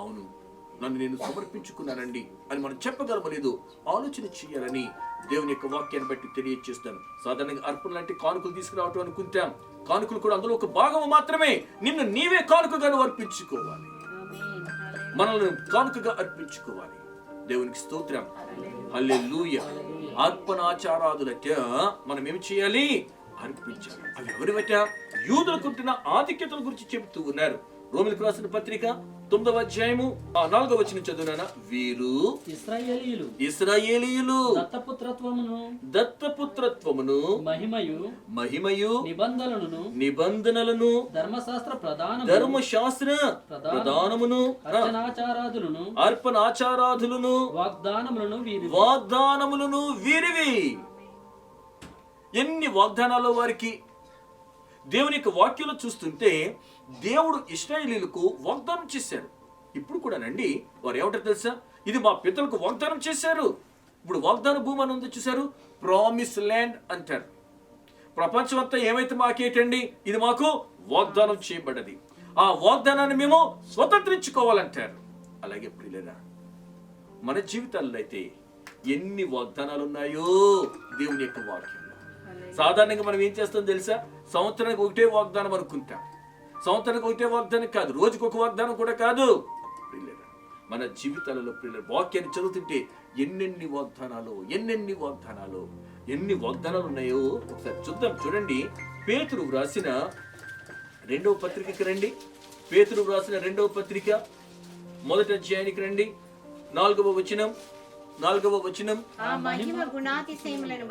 అవును, నన్ను నేను సమర్పించుకున్నానండి అని మనం చెప్పగలమలేదు ఆలోచన చేయాలని దేవుని యొక్క వాక్యాన్ని బట్టి తెలియజేస్తాను. సాధారణంగా అర్పణ లాంటి కానుకలు తీసుకురావటం అనుకుంటాం. కానుకలు కూడా అందులో ఒక భాగము మాత్రమే. నిన్ను నీవే కానుకగా అర్పించుకోవాలి. మనల్ని కానుకగా అర్పించుకోవాలి. దేవునికి స్తోత్రం. హల్లెలూయా. అర్పణాచారాదులట మనం ఏమి చేయాలి? అర్పించాలి. అవి ఎవరివట? యూదులకుంటున్న ఆధిక్యతల గురించి చెబుతూ ఉన్నారు. రోమీయులకు రాసిన పత్రిక 9వ అధ్యాయము 4వ వచనం చదువునానా? వీరు ఇశ్రాయేలీయులు దత్తపుత్రత్వమును మహిమయు నిబంధనలను ధర్మశాస్త్ర ప్రధానమును అర్పణాచారాదులను వాగ్దానములను వీరివి. ఎన్ని వాగ్దానాలు వారికి! దేవుని యొక్క వాక్యంలో చూస్తుంటే దేవుడు ఇశ్రాయేలీయులకు వాగ్దానం చేశారు. ఇప్పుడు కూడానండి వారు ఏమంటారు తెలుసా? ఇది మా పితరులకు వాగ్దానం చేశారు. ఇప్పుడు వాగ్దాన భూమి అని ఉంది చూశారు, ప్రామిస్ ల్యాండ్ అంటారు. ప్రపంచం అంతా ఏమైతే మాకేటండి, ఇది మాకు వాగ్దానం చేయబడ్డది. ఆ వాగ్దానాన్ని మేము స్వతంత్రించుకోవాలంటారు. అలాగే ప్రియులారా, మన జీవితాల్లో అయితే ఎన్ని వాగ్దానాలు ఉన్నాయో దేవుని యొక్క వాక్యంలో. సాధారణంగా మనం ఏం చేస్తాం తెలుసా? సంవత్సరానికి ఒకటే వాగ్దానం అనుకుంటాం. సంవత్సరానికి ఒకటే వాగ్దానం కాదు, రోజుకి ఒక వాగ్దానం కూడా కాదు. మన జీవితాలలో వాక్యాన్ని చదువుతుంటే ఎన్ని వాగ్దానాలు ఉన్నాయో ఒకసారి చూద్దాం. చూడండి, పేతురు వ్రాసిన 2వ పత్రికకి రండి. పేతురు వ్రాసిన 2వ పత్రిక 1వ అధ్యాయానికి రండి. 4వ వచనం. ఆ మహిమ గుణాతిశయములను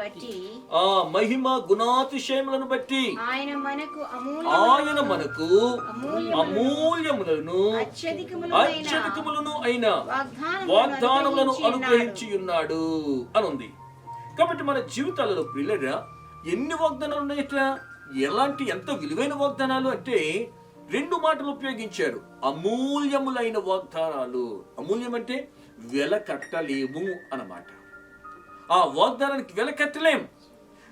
బట్టి ఆయన మనకు అమూల్యములను అత్యధికములను అయిన వాగ్దానములను అనుగ్రహించి ఉన్నాడు అని ఉంది. కాబట్టి మన జీవితాలలో ప్రియులారా ఎన్ని వాగ్దానాలు ఉన్నాయి? ఎంత విలువైన వాగ్దానాలు అంటే 2 మాటలు ఉపయోగించారు. అమూల్యములైన వాగ్దానాలు. అమూల్యం అంటే వెల కట్టలేము అన్నమాట. ఆ వాగ్దానానికి వెల కట్టలేం.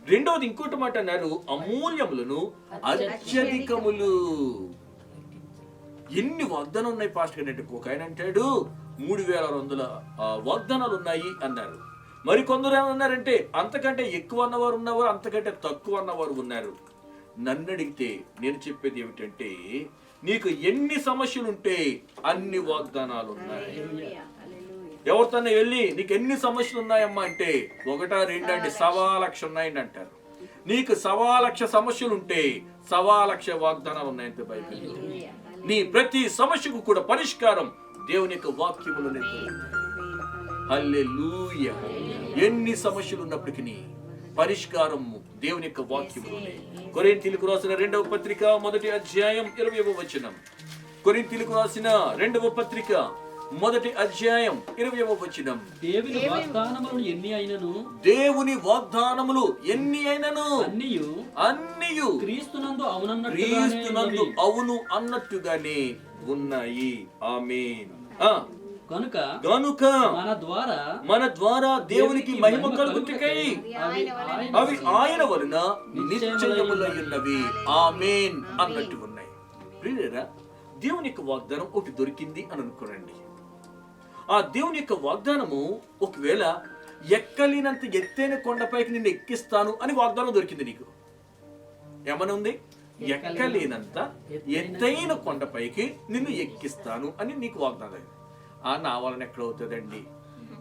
రెండవది ఇంకోటి మాట అన్నారు, అమూల్యములను అత్యధికములు. ఎన్ని వాగ్దానాలు ఉన్నాయి పాస్టర్ అంటే ఒక ఆయన అంటాడు 3600 వాగ్దానాలు ఉన్నాయి అన్నారు. మరి కొందరు ఏమన్నారంటే అంతకంటే ఎక్కువ అన్నవారు ఉన్నారు, అంతకంటే తక్కువ అన్నవారు ఉన్నారు. నన్ను అడిగితే నేను చెప్పేది ఏమిటంటే, నీకు ఎన్ని సమస్యలుంటే అన్ని వాగ్దానాలు ఉన్నాయి. ఎవరితోనే వెళ్ళి నీకు ఎన్ని సమస్యలు ఉన్నాయమ్మా అంటే 1, 2 అంటే 1,00,000 ఉన్నాయండి అంటారు. నీకు 1,00,000 సమస్యలు ఉంటే 1,00,000 వాగ్దానాలు ఉన్నాయంటే బైబిల్. నీ ప్రతి సమస్యకు కూడా పరిష్కారం దేవుని యొక్క వాక్యములోనే. హల్లెలూయా. ఎన్ని సమస్యలు ఉన్నప్పటికీ పరిష్కారం దేవుని యొక్క వాక్యములోనే. కొరింథీయులకు రాసిన 2వ పత్రిక 1వ అధ్యాయం 20వ వచనం. కొరింథీయులకు రాసిన 2వ పత్రిక 1వ అధ్యాయం 20వ వచనం. దేవుని వాగ్దానములు ఎన్ని అయినను, దేవుని వాగ్దానములు ఎన్ని అయినను అన్నియు క్రీస్తునందు అవును అన్నట్టుగానే ఉన్నాయి. ఆమేన్. కనుక మన ద్వారా దేవునికి మహిమ కలుగుటకై అవి ఆయన వలన నిశ్చయములై ఉన్నవి. ఆమేన్ అన్నట్టు ఉన్నాయి. ప్రియులారా, దేవుని యొక్క వాగ్దానం ఒకటి దొరికింది అని అనుకోరండి. ఆ దేవుని యొక్క వాగ్దానము ఒకవేళ ఎక్కలేనంత ఎత్తైన కొండపైకి నిన్ను ఎక్కిస్తాను అని వాగ్దానం దొరికింది నీకు. ఏమని ఉంది? ఎక్కలేనంత ఎత్తైన కొండపైకి నిన్ను ఎక్కిస్తాను అని నీకు వాగ్దానం. నా వలన ఎక్కడ అవుతుందండి,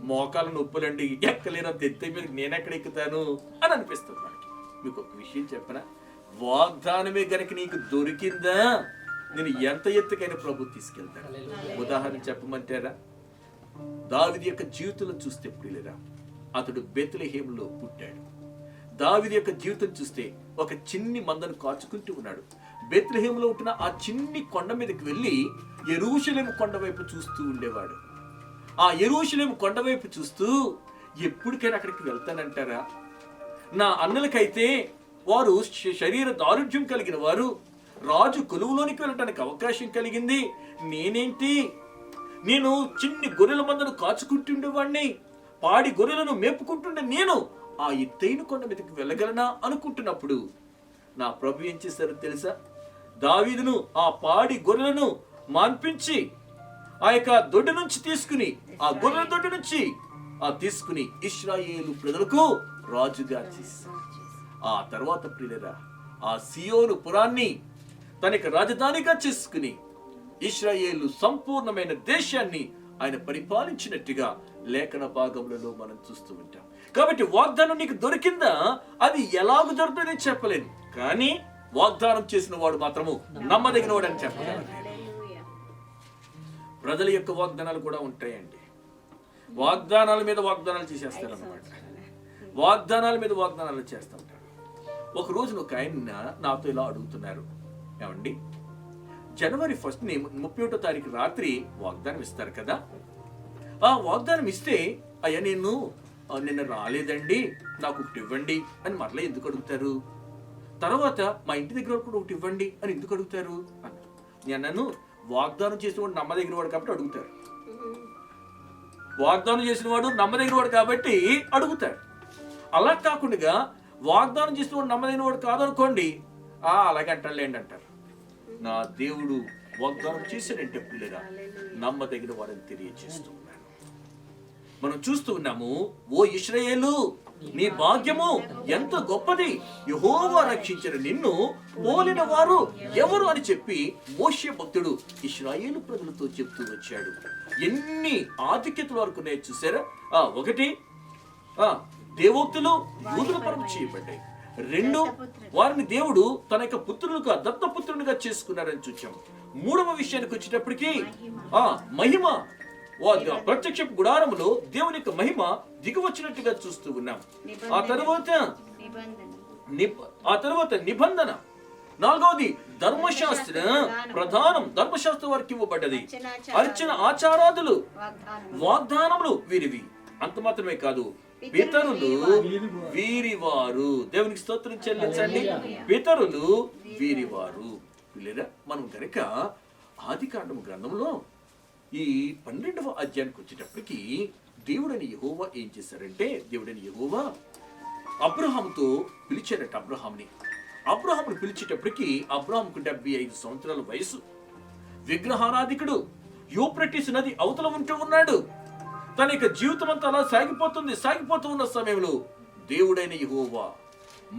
మోకాలు నొప్పులండి, ఎక్కలేనంత ఎత్తై మీద నేను ఎక్కడ ఎక్కుతాను అని అనిపిస్తుంది మనకి. మీకు ఒక విషయం చెప్పనా? వాగ్దానమే గనక నీకు దొరికిందా, నేను ఎంత ఎత్తుకైనా ప్రభు తీసుకెళ్తాను. ఉదాహరణ చెప్పమంటారా? దావీదు యొక్క జీవితంలో చూస్తే ప్రియులారా, అతడు బెత్లెహేములో పుట్టాడు. దావీదు యొక్క జీవితం చూస్తే ఒక చిన్ని మందను కాచుకుంటూ ఉన్నాడు. బెత్లెహేములో ఉంటున్న ఆ చిన్ని కొండ మీదకి వెళ్ళి యెరూషలేము కొండ వైపు చూస్తూ ఉండేవాడు. ఆ యెరూషలేము కొండ వైపు చూస్తూ ఎప్పటికైనా అక్కడికి వెళ్తానంటారా? నా అన్నలకైతే వారు శరీర దారుఢ్యం కలిగిన వారు, రాజు కొలువులోనికి వెళ్ళటానికి అవకాశం కలిగింది. నేనేంటి, నేను చిన్ని గొర్రెల మందను కాచుకుంటుండేవాడిని, పాడి గొర్రెలను మేపుకుంటుండే నేను ఆ ఎత్తైన కొండ మీదకి వెళ్ళగలనా అనుకుంటున్నప్పుడు నా ప్రభు ఏం చేశారో తెలుసా? దావీదును ఆ పాడి గొర్రెలను మాన్పించి ఆ యొక్క దొడ్డి నుంచి తీసుకుని, ఆ గొర్రెల దొడ్డి నుంచి తీసుకుని ఇశ్రాయేలు ప్రజలకు రాజుగా చేశారు. ఆ తర్వాత ప్రియులారా, ఆ సియోను పురాన్ని తనకి రాజధానిగా చేసుకుని ఇశ్రాయేలు సంపూర్ణమైన దేశాన్ని ఆయన పరిపాలించినట్టుగా లేఖన భాగములలో మనం చూస్తూ ఉంటాం. కాబట్టి వాగ్దానం నీకు దొరికిందా? అది ఎలాగ దొరుకుతుందో చెప్పలేదు, కానీ వాగ్దానం చేసిన వాడు మాత్రము నమ్మదగిన వాడు అని చెప్పగలరు. ప్రజల యొక్క వాగ్దానాలు కూడా ఉంటాయండి. వాగ్దానాల మీద వాగ్దానాలు చేసేస్తారు అన్నమాట. వాగ్దానాల మీద వాగ్దానాలు చేస్తూ ఉంటారు. ఒక రోజు ఒక ఆయన నాతో ఇలా అడుగుతున్నారు, ఏమండి జనవరి 1 31వ తారీఖు రాత్రి వాగ్దానం ఇస్తారు కదా, ఆ వాగ్దానం ఇస్తే అయ్యా నేను నిన్న రాలేదండి, నాకు ఒకటి ఇవ్వండి అని మరలా ఎందుకు అడుగుతారు? తర్వాత మా ఇంటి దగ్గర కూడా ఒకటి ఇవ్వండి అని ఎందుకు అడుగుతారు అన్న. నేను వాగ్దానం చేసిన వాడు నమ్మదగిన వాడు కాబట్టి అడుగుతారు. వాగ్దానం చేసిన వాడు నమ్మదగిన వాడు కాబట్టి అడుగుతాడు. అలా కాకుండా వాగ్దానం చేసిన వాడు నమ్మదగిన వాడు కాదనుకోండి, అలాగే అంటారులేండి అంటారు. నా దేవుడు వాగ్దానం చేశాడంటే పిల్లగా నమ్మదగిన వాడని తెలియజేస్తూ ఉన్నాను. మనం చూస్తూ ఉన్నాము, ఓ ఇశ్రాయేలు నీ భాగ్యము ఎంత గొప్పది, యెహోవా రక్షించిన నిన్ను పోలిన వారు ఎవరు అని చెప్పి మోషే భక్తుడు ఇశ్రాయేలు ప్రజలతో చెప్తూ వచ్చాడు. ఎన్ని ఆధిక్యతల వరకు నేను చూసారా? 1 దేవోక్తులు యూదుల పరం చేయబడ్డాయి. 2 వారిని దేవుడు తన యొక్క పుత్రులుగా దత్తపుత్రునిగా చేసుకున్నారని చూచాం. 3వ విషయానికి వచ్చేటప్పటికి మహిమ, ప్రత్యక్ష గుడారములో దేవుని యొక్క మహిమ దిగివచ్చినట్టుగా చూస్తూ ఉన్నాం. ఆ తర్వాత నిబంధన. 4వది ధర్మశాస్త్ర ప్రధానం, ధర్మశాస్త్రం వారికి ఇవ్వబడ్డది. అర్చన ఆచారాదులు వాగ్దానములు వీరివి. అంత మాత్రమే కాదు, పితరులు వీరివారు. దేవునికి స్తోత్రం చెల్లించండి. పితరులు వీరివారు. మనం కనుక ఆదికాండము గ్రంథంలో ఈ 12వ అధ్యాయానికి వచ్చేటప్పటికి దేవుడని యెహోవా ఏం చేశారంటే, దేవుడని యెహోవా అబ్రహాముతో పిలిచారట. అబ్రహామును పిలిచేటప్పటికి అబ్రహాముకు 75 సంవత్సరాల వయసు. విగ్రహారాధికుడు, యూఫ్రటీస్ నది అవతల ఉంటూ ఉన్నాడు. తన యొక్క జీవితం అంతా అలా సాగిపోతూ ఉన్న సమయంలో దేవుడైన యెహోవా,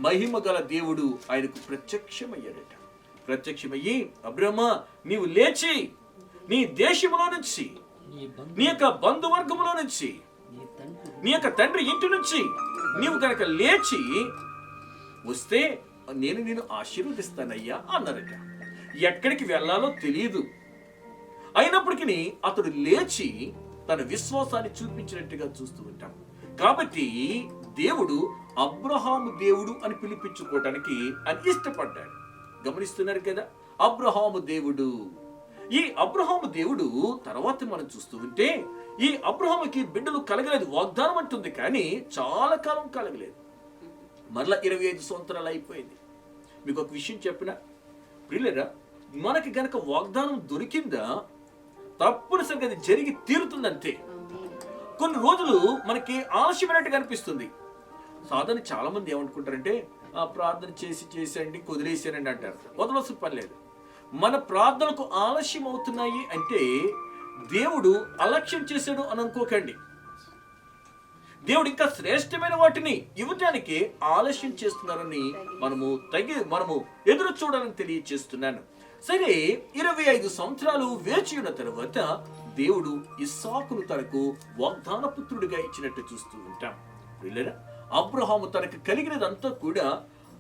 మహిమ గల దేవుడు ఆయనకు ప్రత్యక్షమయ్యాడట. ప్రత్యక్షమయ్యి, అబ్రహ్మా నీవు లేచి నీ దేశంలో నుంచి నీ యొక్క బంధువర్గములో నుంచి, నీ యొక్క తండ్రి ఇంటి నుంచి నీవు కనుక లేచి వస్తే నేను నిన్ను ఆశీర్వదిస్తానయ్యా అన్నారట. ఎక్కడికి వెళ్ళాలో తెలియదు, అయినప్పటికీ అతడు లేచి తన విశ్వాసాన్ని చూపించినట్టుగా చూస్తూ ఉంటాం. కాబట్టి దేవుడు అబ్రహాము దేవుడు అని పిలిపించుకోవటానికి అని ఇష్టపడ్డాడు. గమనిస్తున్నారు కదా, అబ్రహాము దేవుడు. ఈ అబ్రహాము దేవుడు తర్వాత మనం చూస్తూ ఉంటే ఈ అబ్రహాముకి బిడ్డలు కలగలేదు. వాగ్దానం అంటుంది కానీ చాలా కాలం కలగలేదు. మరలా 25 సంవత్సరాలు అయిపోయింది. మీకు ఒక విషయం చెప్పిన ప్రియులరా, మనకి గనక వాగ్దానం దొరికిందా తప్పనిసరిగా అది జరిగి తీరుతుందంతే. కొన్ని రోజులు మనకి ఆలస్యమైనట్టుగా అనిపిస్తుంది. సాధారణ చాలా మంది ఏమనుకుంటారంటే ప్రార్థన చేసేయండి కుదిలేసానండి అంటారు. వదలవలసిన పని లేదు. మన ప్రార్థనకు ఆలస్యం అవుతున్నాయి అంటే దేవుడు అలక్ష్యం చేశాడు అని అనుకోకండి. దేవుడు ఇంకా శ్రేష్టమైన వాటిని ఇవ్వటానికి ఆలస్యం చేస్తున్నారని మనము ఎదురు చూడాలని తెలియచేస్తున్నాను. సరే, 25 సంవత్సరాలు వేచి ఉన్న తర్వాత దేవుడు ఇస్సాకును తనకు వాగ్దాన పుత్రుడిగా ఇచ్చినట్టు చూస్తూ ఉంటాం. వీళ్ళరా, అబ్రహాము తనకు కలిగినదంతా కూడా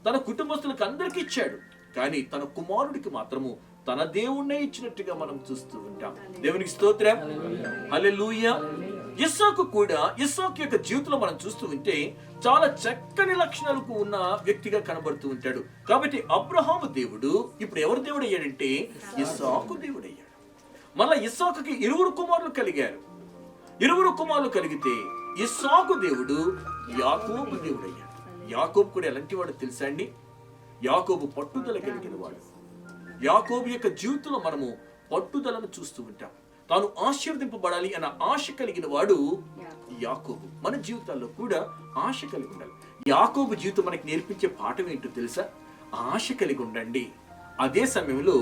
తన కుటుంబస్తులకు అందరికీ ఇచ్చాడు, కానీ తన కుమారుడికి మాత్రము తన దేవుణ్ణే ఇచ్చినట్టుగా మనం చూస్తూ ఉంటాం. దేవునికి స్తోత్రం, హల్లెలూయా. ఇస్సాకు యొక్క జీవితంలో మనం చూస్తూ ఉంటే చాలా చక్కని లక్షణాలకు ఉన్న వ్యక్తిగా కనబడుతూ ఉంటాడు. కాబట్టి అబ్రహాము దేవుడు ఇప్పుడు ఎవరు దేవుడు అయ్యాడంటే ఇస్సాకు దేవుడు అయ్యాడు. మళ్ళా ఇస్సాకుకి 2 కుమారులు కలిగారు. 2 కుమారులు కలిగితే ఇస్సాకు దేవుడు యాకోబు దేవుడు అయ్యాడు. యాకోబు కూడా ఎలాంటి వాడు తెలుసా అండి? యాకోబు పట్టుదల కలిగిన వాడు. యాకోబు యొక్క జీవితంలో మనము పట్టుదలను చూస్తూ ఉంటాం. తాను ఆశీర్వదింపబడాలి అన్న ఆశ కలిగిన వాడు యాకోబు. మన జీవితాల్లో కూడా ఆశ కలిగి ఉండాలి. యాకోబు జీవితం మనకి నేర్పించే పాఠం ఏంటో తెలుసా? ఆశ కలిగి ఉండండి, అదే సమయంలో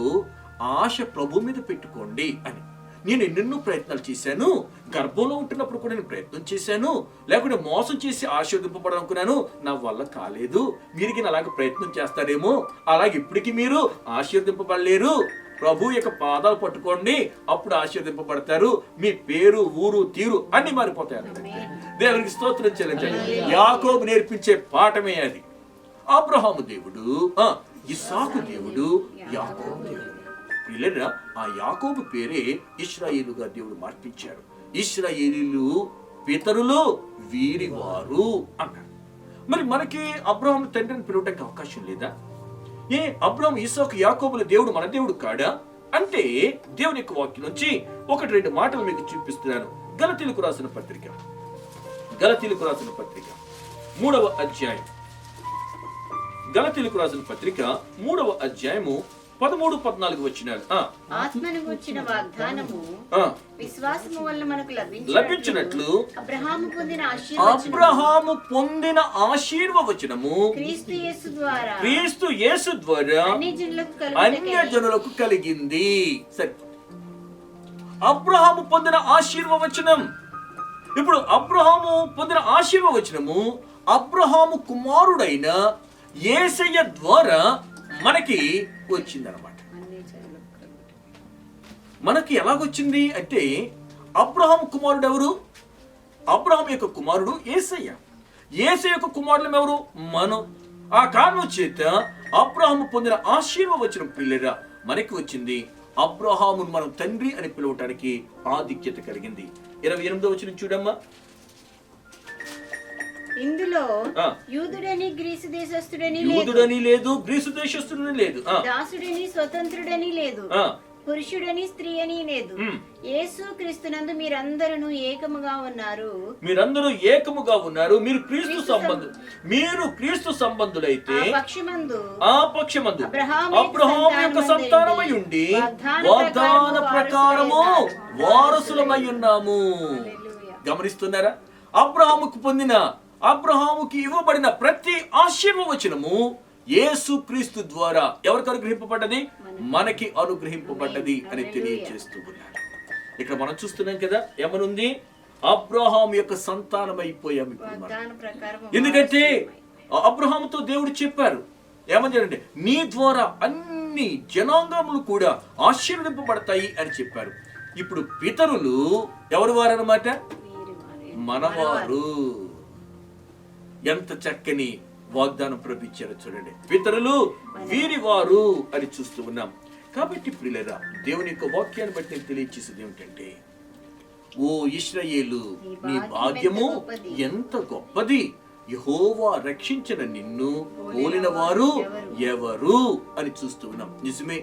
ఆశ ప్రభు మీద పెట్టుకోండి అని. నేను ఎన్నెన్నో ప్రయత్నాలు చేశాను. గర్భంలో ఉంటున్నప్పుడు కూడా నేను ప్రయత్నం చేశాను, లేకుంటే మోసం చేసి ఆశీర్వదింపబడాలనుకున్నాను, నా వల్ల కాలేదు. మీరికి అలాగే ప్రయత్నం చేస్తారేమో, అలాగే ఇప్పటికి మీరు ఆశీర్వదింపబడలేరు. ప్రభు యొక్క పాదాలు పట్టుకోండి, అప్పుడు ఆశీర్వదింపబడతారు. మీ పేరు, ఊరు, తీరు అన్ని మారిపోతారు. దేవునికి స్తోత్రం చెల్లించండి. యాకోబు నేర్పించే పాఠమే అది. అబ్రహాము దేవుడు, ఇస్సాకు దేవుడు, యాకోబు దేవుడు. ఆ యాకోబు పేరే ఇశ్రాయేలుగా దేవుడు మార్పించారు. ఇశ్రాయేలీలు పితరులు వీరివారు అన్నారు. మరి మనకి అబ్రహాము తండ్రిని పిలవడానికి అవకాశం లేదా? అబ్రహాం, ఇస్సాకు, యాకోబుల దేవుడు మన దేవుడు కాడా అంటే దేవుని యొక్క వాక్యం నుంచి 1-2 మాటలు మీకు చూపిస్తున్నాను. గలతీయులకు రాసిన పత్రిక 3వ అధ్యాయం. గలతీయులకు రాసిన పత్రిక 3వ అధ్యాయము 13-14 వచనాలు. ఆత్మను గూర్చిన వాగ్దానము విశ్వాసము వలన మనకు లభించినట్లు అబ్రహాము పొందిన ఆశీర్వచనము క్రీస్తు యేసు ద్వారా అన్యజనులకు కలిగింది. సరే, అబ్రహాము పొందిన ఆశీర్వచనం. ఇప్పుడు అబ్రహాము పొందిన ఆశీర్వచనము అబ్రహాము కుమారుడైన యేసయ్య ద్వారా మనకి వచ్చిందనమాట. మనకి ఎలాగొచ్చింది అంటే, అబ్రహాం కుమారుడు ఎవరు? అబ్రహాం యొక్క కుమారుడు యేసయ్య. యేసయ్య యొక్క కుమారులు ఎవరు? మనం. ఆ కారణం చేత అబ్రహాము పొందిన ఆశీర్వచనం పిల్లరా మనకి వచ్చింది. అబ్రహామును మనం తండ్రి అని పిలవటానికి ఆధిక్యత కలిగింది. 28వ వచనం చూడమ్మా. ఇందులో యూదుడని గ్రీసు దేశస్థుడని లేదు, గ్రీసు దేశస్థుడని లేదు, దాసుడని స్వతంత్రుడని లేదు, పురుషుడని స్త్రీ అని లేదు. యేసు క్రీస్తునందు మీరందరూ ఏకముగా ఉన్నారు. మీరు క్రీస్తు సంబంధులైతే ఆ పక్షమందు అబ్రహాము యొక్క సంతానమై ఉండి వాగ్దాన ప్రకారము వారసులమై ఉన్నాము. గమనిస్తున్నారా? అబ్రహాముకి ఇవ్వబడిన ప్రతి ఆశీర్వచనము యేసు క్రీస్తు ద్వారా ఎవరికి అనుగ్రహింపబడ్డది? మనకి అనుగ్రహింపబడ్డది అని తెలియజేస్తూ ఉన్నారు. ఇక్కడ మనం చూస్తున్నాం కదా, ఏమనుంది? అబ్రహాము యొక్క సంతానం అయిపోయాము. ఎందుకంటే అబ్రహాముతో దేవుడు చెప్పారు, ఏమని? నీ ద్వారా అన్ని జనాంగములు కూడా ఆశీర్వదింపబడతాయి అని చెప్పారు. ఇప్పుడు పితరులు ఎవరు వారన్నమాట? మనవారు. ఎంత చక్కని వాగ్దానం ప్రభించారో చూడండి. పితరులు వీరి వారు అని చూస్తూ ఉన్నాం. కాబట్టి ప్రియులారా, దేవుని యొక్క వాక్యాన్ని బట్టి నేను తెలియచేసేది ఏమిటంటే, ఓ ఇశ్రాయేలు, నీ భాగ్యము ఎంత గొప్పది, యెహోవా రక్షించిన నిన్ను పోలిన వారు ఎవరు అని చూస్తూ ఉన్నాం. నిజమే,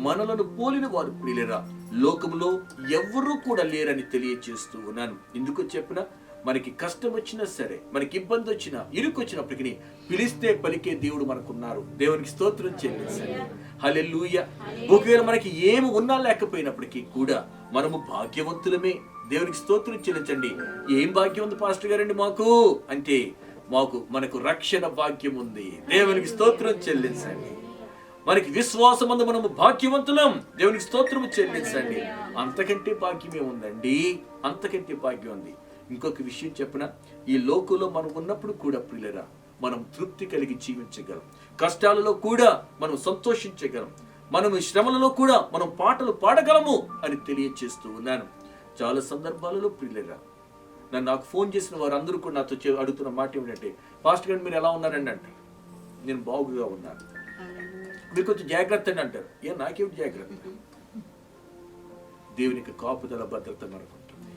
మనలను పోలిన వారు ప్రియులారా లోకములో ఎవరు కూడా లేరని తెలియచేస్తూ ఉన్నాను. ఎందుకు చెప్పినా, మనకి కష్టం వచ్చినా సరే, మనకి ఇబ్బంది వచ్చినా, ఇరుకు వచ్చినప్పటికీ పిలిస్తే పలికే దేవుడు మనకున్నారు. దేవునికి స్తోత్రం చెల్లించండి. హల్లెలూయా. ఒకవేళ మనకి ఏమి ఉన్నా లేకపోయినప్పటికీ కూడా మనము భాగ్యవంతులమే. దేవునికి స్తోత్రం చెల్లించండి. ఏం భాగ్యం ఉంది పాస్టర్ గారండి మాకు అంటే, మనకు రక్షణ భాగ్యం ఉంది. దేవునికి స్తోత్రం చెల్లించండి. మనకి విశ్వాసమందు మనము భాగ్యవంతులం. దేవునికి స్తోత్రం చెల్లించండి. అంతకంటే భాగ్యమే ఉందండి, అంతకంటే భాగ్యం ఉంది. ఇంకొక విషయం చెప్పిన, ఈ లోకంలో మనం ఉన్నప్పుడు కూడా ప్రియులారా మనం తృప్తి కలిగి జీవించగలం. కష్టాలలో కూడా మనం సంతోషించగలం. మనం శ్రమలలో కూడా మనం పాటలు పాడగలము అని తెలియచేస్తూ ఉన్నాను. చాలా సందర్భాలలో ప్రియులారా నాకు ఫోన్ చేసిన వారు అందరూ కూడా నాతో అడుగుతున్న మాట ఏమిటంటే, పాస్టర్ గారు మీరు ఎలా ఉన్నారండి అంటారు. నేను బాగుగా ఉన్నాను. మీరు కొంచెం జాగ్రత్త అని అంటారు. నాకేమిటి జాగ్రత్త? దేవునికి కాపుదల భద్రత మనకు ఉంటుంది.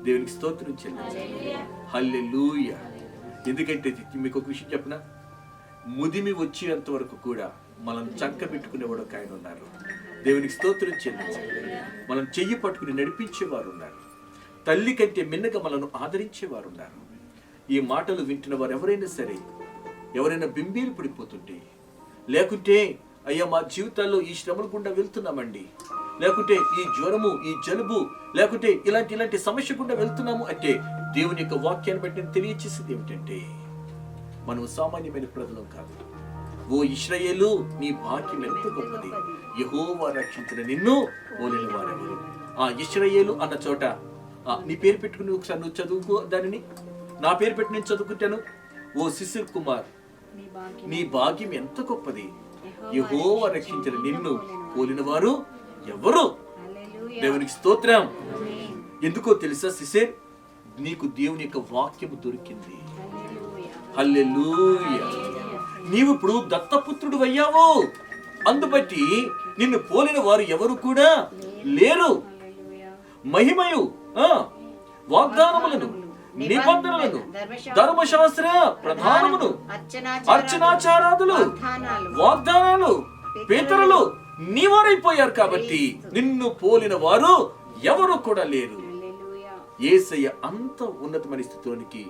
దేవునికి స్తోత్రం చెల్లించండి. హల్లెలూయా. ఎందుకంటే మీకు ఒక విషయం చెప్పిన, ముదిమి వచ్చేంత వరకు కూడా మనం చంక పెట్టుకునేవాడు ఒక ఆయన ఉన్నారు. దేవునికి స్తోత్రం చెల్లించండి. మనం చెయ్యి పట్టుకుని నడిపించేవారు ఉన్నారు. తల్లి కంటే మిన్నగా మనను ఆదరించేవారు ఉన్నారు. ఈ మాటలు వింటున్న వారు ఎవరైనా సరే, ఎవరైనా బింబీలు పడిపోతుంటే, లేకుంటే అయ్యా మా జీవితాల్లో ఈ శ్రమల గుండా వెళ్తున్నామండి, లేకుంటే ఈ జ్వరము, ఈ జలుబు, లేకుంటే ఇలాంటి సమస్య గుండా వెళ్తున్నాము అంటే, దేవుని యొక్క వాక్యాన్ని బట్టి తెలియచేసేది ఏమిటంటే, మనం సామాన్యమైన ప్రజలం కాదు. ఓ ఇశ్రాయేలు, నీ భాగ్యం ఎంత గొప్పది, యెహోవా రక్షించిన నిన్ను పోలిన వారెవరు. ఆ ఇశ్రాయేలు అన్న చోట నీ పేరు పెట్టుకుని ఒకసారి నువ్వు చదువుకో దానిని. నా పేరు పెట్టి నేను చదువుకుంటాను. ఓ శిశిర్ కుమార్, నీ భాగ్యం ఎంత గొప్పది, యెహోవా రక్షించిన నిన్ను పోలిన వారు ఎవరు. దేవునికి స్తోత్రం. ఎందుకో తెలుసా శిశిర్, నీకు దేవుని యొక్క వాక్యము దొరికింది. హల్లెలూయా. నీవు ఇప్పుడు దత్తపుత్రుడు అయ్యావు. అందుబట్టి నిన్ను పోలిన వారు ఎవరు కూడా లేరు. మహిమయు, వాగ్దానములను, నిబంధనలను, ధర్మశాస్త్ర ప్రధానమును, అర్చనాచారాదులు, వాగ్దానాలు, పితరులు నీవారైపోయారు. కాబట్టి నిన్ను పోలిన వారు ఎవరు కూడా లేరు. యేసయ్య అంత ఉన్నతమైన స్థితిలోనికి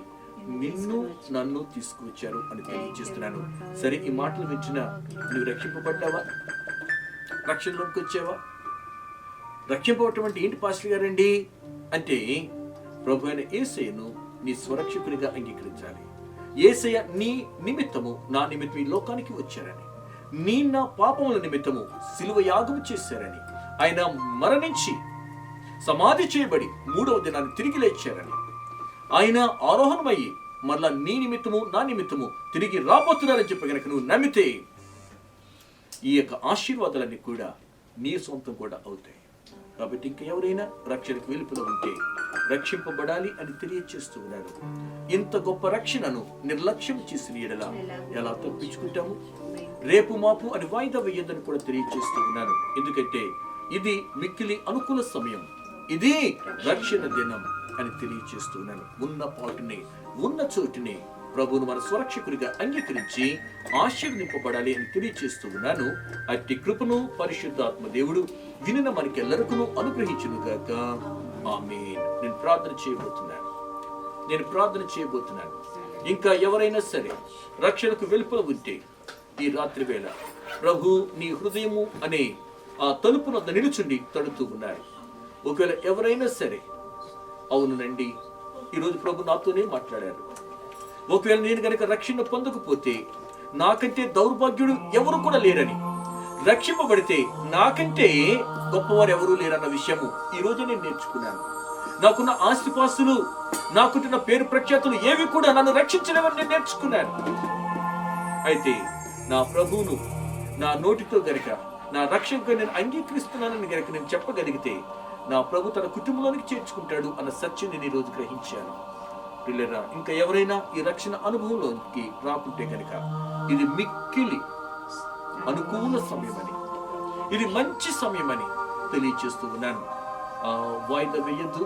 నిన్ను నన్ను తీసుకువచ్చారు అని తెలియజేస్తున్నాను. సరే, ఈ మాటలు వింటున్నా నువ్వు రక్షింపబడ్డావా? రక్షణలోకి వచ్చావా? రక్షింపబడటం అంటే ఏంటి పాస్టర్ గారండి అంటే, ప్రభు అయిన యేసయ్యను నీ స్వరక్షకునిగా అంగీకరించాలి. యేసయ్య నీ నిమిత్తము, నా నిమిత్తం ఈ లోకానికి వచ్చారని, నా పాపముల నిమిత్తము సిలువ యాగము చేశారని, ఆయన మరణించి సమాధి చేయబడి 3వ దినాన్ని తిరిగి లేచారని, ఆయన ఆరోహణమయ్యి మరలా నీ నిమిత్తము నా నిమిత్తము తిరిగి రాబోతున్నారని చెప్పి కనుక నువ్వు నమ్మితే, ఈ యొక్క ఆశీర్వాదాలన్నీ కూడా నీ సొంతం కూడా అవుతాయి. కాబట్టి ఇంకా ఎవరైనా రక్షణకు వెలుపల ఉంటే రక్షింపబడాలి అని తెలియచేస్తూ ఉన్నారు. ఇంత గొప్ప రక్షణను నిర్లక్ష్యం చేసిన ఎడల ఎలా తప్పించుకుంటాము? రేపు మాపు అని వాయిదా వేయద్దని కూడా తెలియచేస్తూ ఉన్నాను. ఎందుకంటే ఇది మిక్కిలి అనుకూల సమయం, ఇది రక్షణ దినం అని తెలియచేస్తున్నాను. ఉన్న పాటుని, ఉన్న చోటుని ప్రభువును మన స్వరక్షకుడిగా అంగీకరించి ఆశీర్వదింపబడాలి అని తెలియచేస్తూ ఉన్నాను. అట్టి కృపను పరిశుద్ధాత్మ దేవుడు వినిన మనకెల్లరికూ అనుగ్రహించును గాక. ఆమేన్. నేను ప్రార్థన చేయబోతున్నాను. ఇంకా ఎవరైనా సరే రక్షణకు వెలుపల ఉంటే ఈ రాత్రి వేళ ప్రభు నీ హృదయము అనే ఆ తలుపు వద్ద నిలుచుండి తడుతూ ఉన్నారు. ఒకవేళ ఎవరైనా సరే, అవునండి ఈరోజు ప్రభు నాతోనే మాట్లాడారు, ఒకవేళ నేను కనుక రక్షణ పొందకపోతే నాకంటే దౌర్భాగ్యుడు ఎవరు కూడా లేరని, రక్షింపబడితే నాకంటే గొప్పవారు ఎవరూ లేరన్న విషయము ఈ రోజు నేను నేర్చుకున్నాను. నాకున్న ఆస్తిపాస్తులు, నాకున్న పేరు ప్రఖ్యాతులు ఏవి కూడా నన్ను రక్షించలేవని నేను నేర్చుకున్నాను. అయితే నా ప్రభువును నా నోటితో గనక నా రక్షకుగా నేను అంగీకరిస్తున్నానని గనక నేను చెప్పగలిగితే నా ప్రభు తన కుటుంబంలోనికి చేర్చుకుంటాడు అన్న సత్యం నేను ఈరోజు గ్రహించాను. పిల్లరా, ఇంకా ఎవరైనా ఈ రక్షణ అనుభవంలోకి రాకుంటే కనుక ఇది మిక్కిలి అనుకూల సమయమని, ఇది మంచి సమయమని తెలియచేస్తూ ఉన్నాను. వాయిదా వేయద్దు.